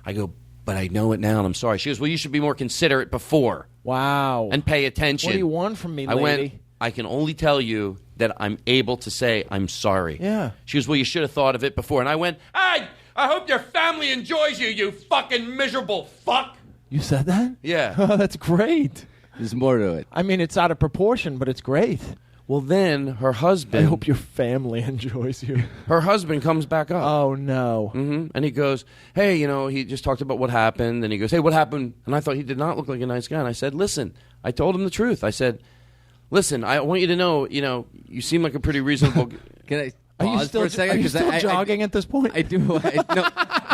I go, but I know it now, and I'm sorry. She goes, well, you should be more considerate before. Wow. And pay attention. What do you want from me, I lady? went, I can only tell you that I'm able to say I'm sorry. Yeah. She goes, well, you should have thought of it before. And I went, hey, I hope your family enjoys you, you fucking miserable fuck. You said that? Yeah. Oh, that's great. There's more to it. I mean, it's out of proportion, but it's great. Well, then her husband... I hope your family enjoys you. Her husband comes back up. Oh, no. Mm-hmm. And he goes, hey, he just talked about what happened. And he goes, hey, what happened? And I thought he did not look like a nice guy. And I said, listen, I told him the truth. I said, listen, I want you to know, you seem like a pretty reasonable... Can I Are you pause still, for a second? are you 'Cause still jogging at this point? I do.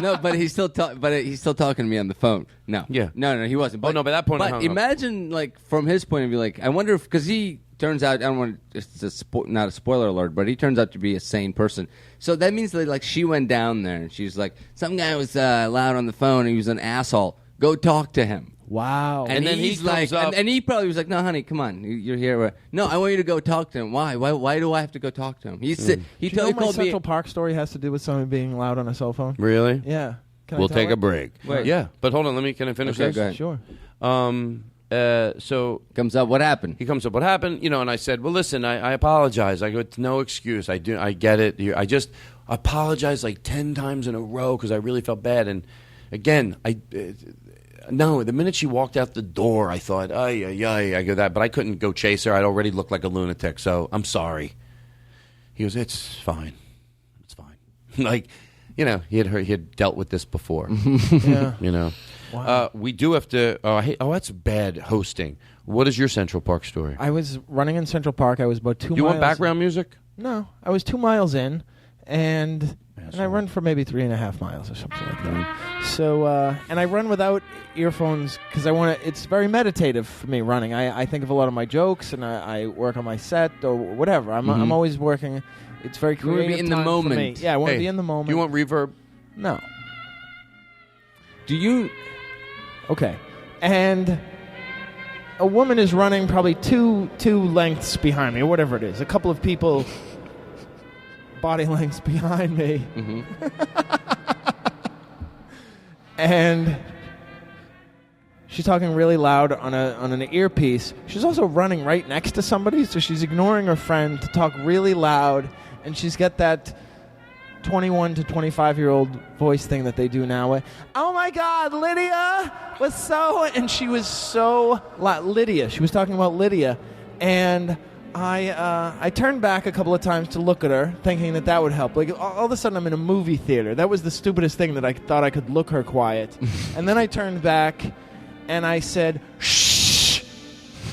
No, but he's still talking to me on the phone. No. Yeah. No, he wasn't. But, no, by that point I hung But up. imagine, like, from his point of view, like, I wonder if, because he turns out, I don't want to, it's not a spoiler alert, but he turns out to be a sane person. So that means that, like, she went down there and she's like, some guy was loud on the phone and he was an asshole. Go talk to him. Wow. And then he's he's like, up. and he probably was like, no, honey, come on. You're here. No, I want you to go talk to him. Why? Why do I have to go talk to him? He Do you know my called me. Central Park story has to do with someone being loud on a cell phone? Really? Yeah. Can I We'll tell take it? a break. Wait. Yeah, but hold on. Can I finish Okay, this? go ahead. Sure. So comes up, what happened? He comes up, what happened? And I said, well, listen, I apologize. I go, it's no excuse. I get it. I just apologized like 10 times in a row because I really felt bad. And again, no, the minute she walked out the door, I thought, I go that, but I couldn't go chase her. I'd already looked like a lunatic, so I'm sorry. He goes, it's fine. It's fine. Like, he had dealt with this before. Yeah. Wow. We do have to, that's bad hosting. What is your Central Park story? I was running in Central Park. I was about 2 miles. You want background music? No. I was 2 miles in, and miles. And I run for maybe 3.5 miles or something like that. So, and I run without earphones because I want to. It's very meditative for me running. I think of a lot of my jokes and I work on my set or whatever. I'm always working. It's very You wanna creative. be in the time for moment. me. Yeah, I want to be in the moment. Do you want reverb? No. Do you? Okay. And a woman is running probably two lengths behind me, or whatever it is. A couple of people, body lengths behind me. And she's talking really loud on an earpiece. She's also running right next to somebody, so she's ignoring her friend to talk really loud, and she's got that 21 to 25-year-old voice thing that they do now. Oh my God, Lydia was so... And she was so... Lydia. She was talking about Lydia. And I turned back a couple of times to look at her, thinking that would help. Like, all of a sudden, I'm in a movie theater. That was the stupidest thing, that I thought I could look her quiet. And then I turned back, and I said, shh.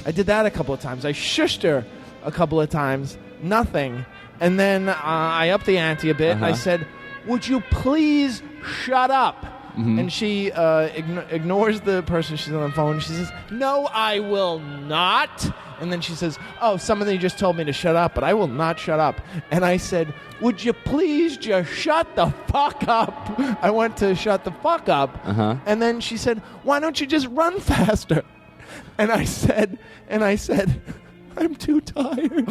I did that a couple of times. I shushed her a couple of times. Nothing. And then I upped the ante a bit. I said, would you please shut up? And she ignores the person she's on the phone. She says, no, I will not. And then she says, oh, somebody just told me to shut up, but I will not shut up. And I said, would you please just shut the fuck up? I went to shut the fuck up. And then she said, why don't you just run faster? And I said, I'm too tired.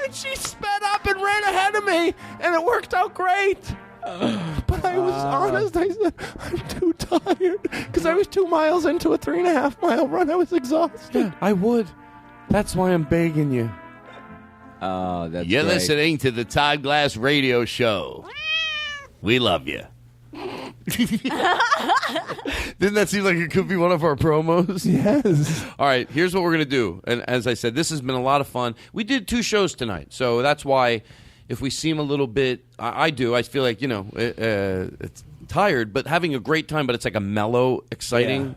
And she sped up and ran ahead of me, and it worked out great. But I was honest. I said, I'm too tired. Because I was 2 miles into a 3.5 mile run. I was exhausted. Yeah, I would. That's why I'm begging you. Oh, that's You're great. listening to the Todd Glass Radio Show. We love you. Didn't that seem like it could be one of our promos? Yes. All right, here's what we're going to do. And as I said, this has been a lot of fun. We did 2 shows tonight, so that's why if we seem a little bit, I feel like, it's tired, but having a great time, but it's like a mellow, exciting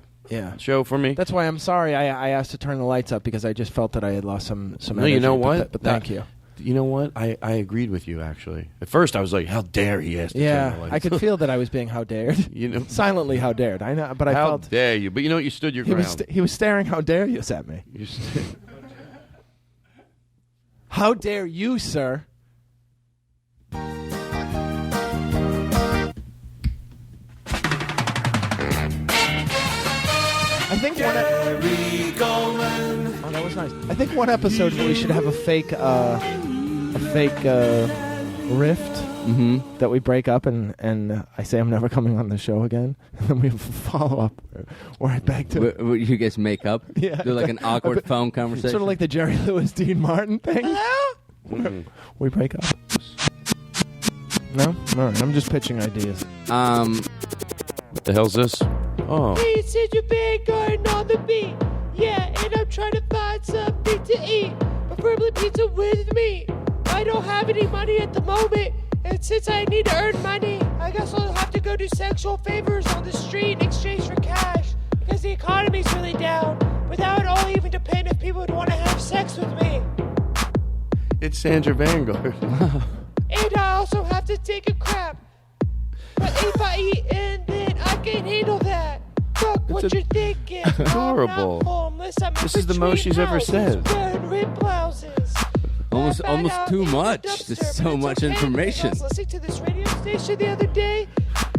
show for me. That's why I'm sorry I asked to turn the lights up, because I just felt that I had lost some No, energy. you know what? But thank you. You know what? I agreed with you, actually. At first, I was like, how dare he ask to turn the lights I could feel that I was being how dared. Silently how dared. I know, but I how felt... dare you? But you know what? You stood your ground. He was staring how dare you at me. How dare you, sir? I think Gulman. Oh, that was nice. I think one episode we should have a fake rift that we break up, and I say I'm never coming on the show again, and then we have a follow up where I beg to. What, you guys make up? Yeah, Do like an awkward phone conversation. Sort of like the Jerry Lewis, Dean Martin thing. Hello? We break up. No? All right, I'm just pitching ideas. What the hell's this? Oh. Hey, it's in your big garden on the beat. Yeah, and I'm trying to find something to eat. Preferably pizza with meat. I don't have any money at the moment, and since I need to earn money, I guess I'll have to go do sexual favors on the street in exchange for cash, because the economy's really down. But that would all even depend if people would want to have sex with me. It's Sandra Vanguard. And I also have to take a crap. But if I eat and then I can't handle that. Fuck what you're thinking. Adorable. I'm not homeless. I'm This is the most she's ever said. Wearing ripped blouses. Almost too much. There's so much information. I was listening to this radio station the other day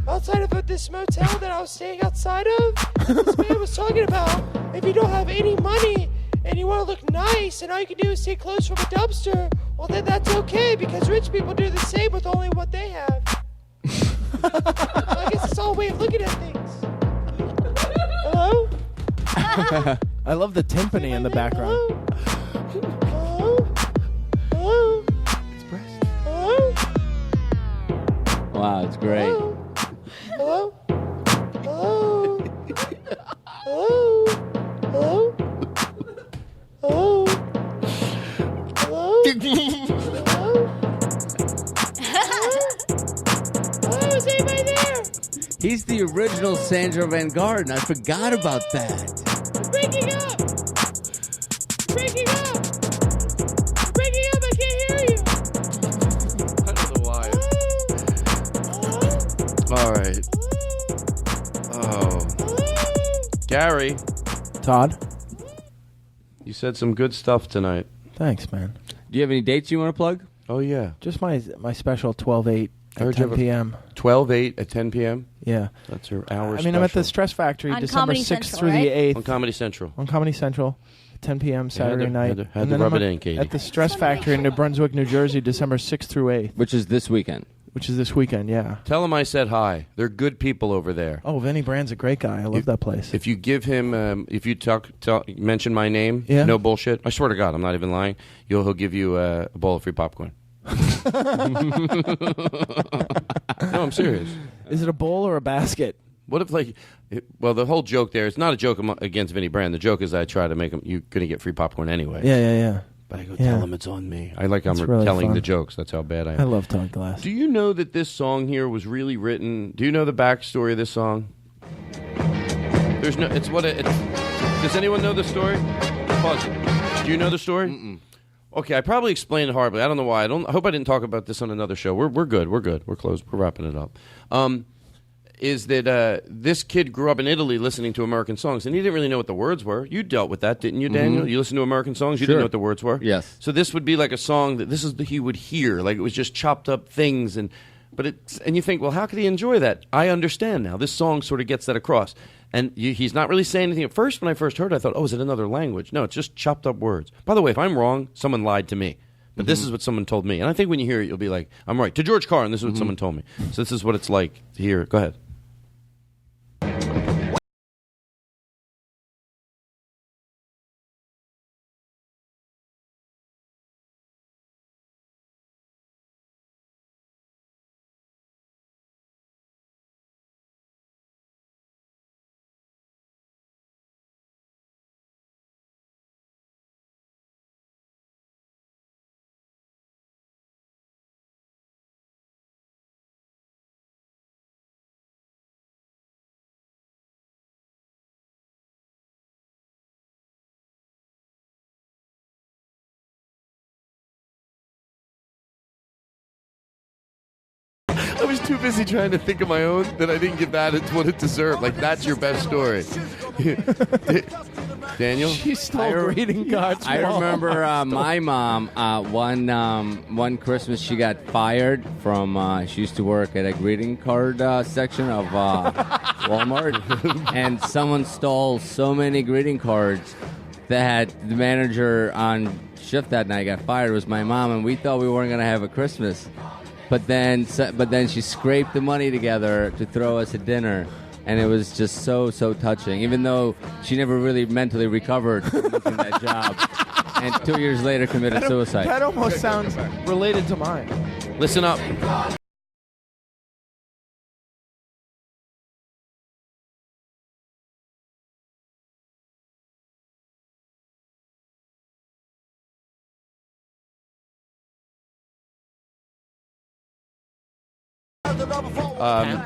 outside of this motel that I was staying outside of. This man was talking about if you don't have any money and you want to look nice and all you can do is take clothes from a dumpster, well then that's okay, because rich people do the same with only what they have. I guess it's all a way of looking at things. Hello? I love the timpani in the background. Hello? Hello? Hello? Wow, it's great. Hello? Hello? Hello? Hello? Hello? Hello? Hello? Is anybody there? He's the original Sandra Van Garden. I forgot about that. You're breaking up! You're breaking up! You're breaking up! I can't hear you! All right. Oh. Gary. Todd. You said some good stuff tonight. Thanks, man. Do you have any dates you want to plug? Oh, yeah. Just my special 12/8 I heard at you 10 have a p.m. 12/8 at 10 p.m.? Yeah. That's your hour I mean, I'm at the Stress Factory On December Comedy 6th Central, through the right? 8th. On Comedy Central. On Comedy Central, 10 p.m. Saturday night. Had to And then rub I'm it in, Katie. At the Stress Factory in New Brunswick, New Jersey, December 6th through 8th. Which is this weekend. Which is this weekend, yeah. Tell him I said hi. They're good people over there. Oh, Vinny Brand's a great guy. I love that place. If you give him, if you mention my name, Yeah. no bullshit. I swear to God, I'm not even lying. He'll give you a bowl of free popcorn. No, I'm serious. Is it a bowl or a basket? What if, the whole joke there, it's not a joke against Vinny Brand. The joke is I try to make him, you're going to get free popcorn anyway. Yeah. But I go, tell him it's on me. I like I'm It's really telling fun. the jokes. That's how bad I am. I love Todd Glass. Do you know that this song here was really written? Do you know the backstory of this song? There's no. Does anyone know the story? Pause it. Do you know the story? Mm-mm. Okay, I probably explained it horribly. I don't know why. I hope I didn't talk about this on another show. We're good. We're good. We're close. We're wrapping it up. Is that this kid grew up in Italy listening to American songs, and he didn't really know what the words were. You dealt with that, didn't you, Daniel? Mhm. You listened to American songs, you Sure. didn't know what the words were? Yes. So this would be like a song that he would hear, like it was just chopped up things, and you think, well, how could he enjoy that? I understand now. This song sort of gets that across. And he's not really saying anything. At first, when I first heard it, I thought, oh, is it another language? No, it's just chopped up words. By the way, if I'm wrong, someone lied to me. But this is what someone told me. And I think when you hear it, you'll be like, I'm right. To George Carlin, this is what someone told me. So this is what it's like to hear it. Go ahead. I was too busy trying to think of my own that I didn't give that what it deserved. Like, that's your best story. Daniel? She stole greeting cards. I remember my mom, one Christmas she got fired from, she used to work at a greeting card section of Walmart, and someone stole so many greeting cards that the manager on shift that night got fired. It was my mom, and we thought we weren't going to have a Christmas. But then she scraped the money together to throw us a dinner, and it was just so touching. Even though she never really mentally recovered from losing that job, and 2 years later committed suicide. That almost sounds related to mine. Listen up.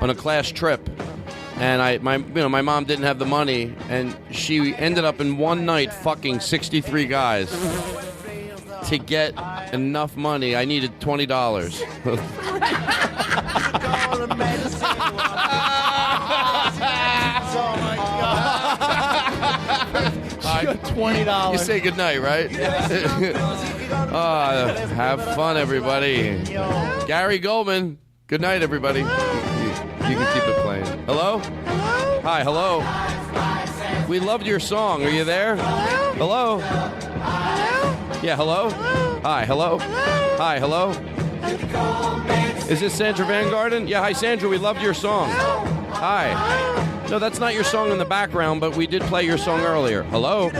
On a class trip, and my mom didn't have the money, and she ended up in one night fucking 63 guys to get enough money. I needed $20. $20. You say goodnight, right? Have fun, everybody. Gary Gulman. Good night, everybody. You can keep it playing. Hello? Hello? Hi, hello. We loved your song. Are you there? Hello? Hello? Yeah, hello? Hi, hello? Hi, hello? Is this Sandra Van Garden? Yeah, hi, Sandra. We loved your song. Hi. No, that's not your song in the background, but we did play your song earlier. Hello?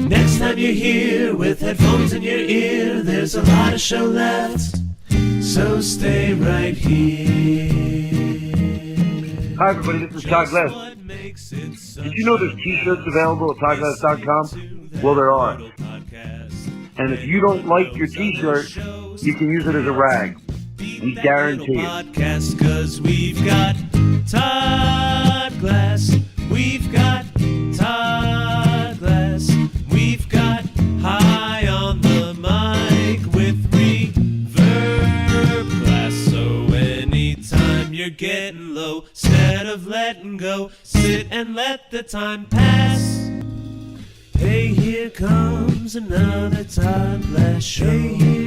Next time you're here with headphones in your ear, there's a lot of show left, so stay right here. Hi, everybody. This is Todd Glass. Did you know there's T-shirts available at ToddGlass.com? Well, there are. And if you don't like your T-shirt, you can use it as a rag. We guarantee it. Podcast, 'cause we've got Todd Glass. We've got Todd Glass. We've got high on the mic with reverb glass. So anytime you're getting low, instead of letting go, sit and let the time pass. Hey, here comes another Todd Glass show. Hey,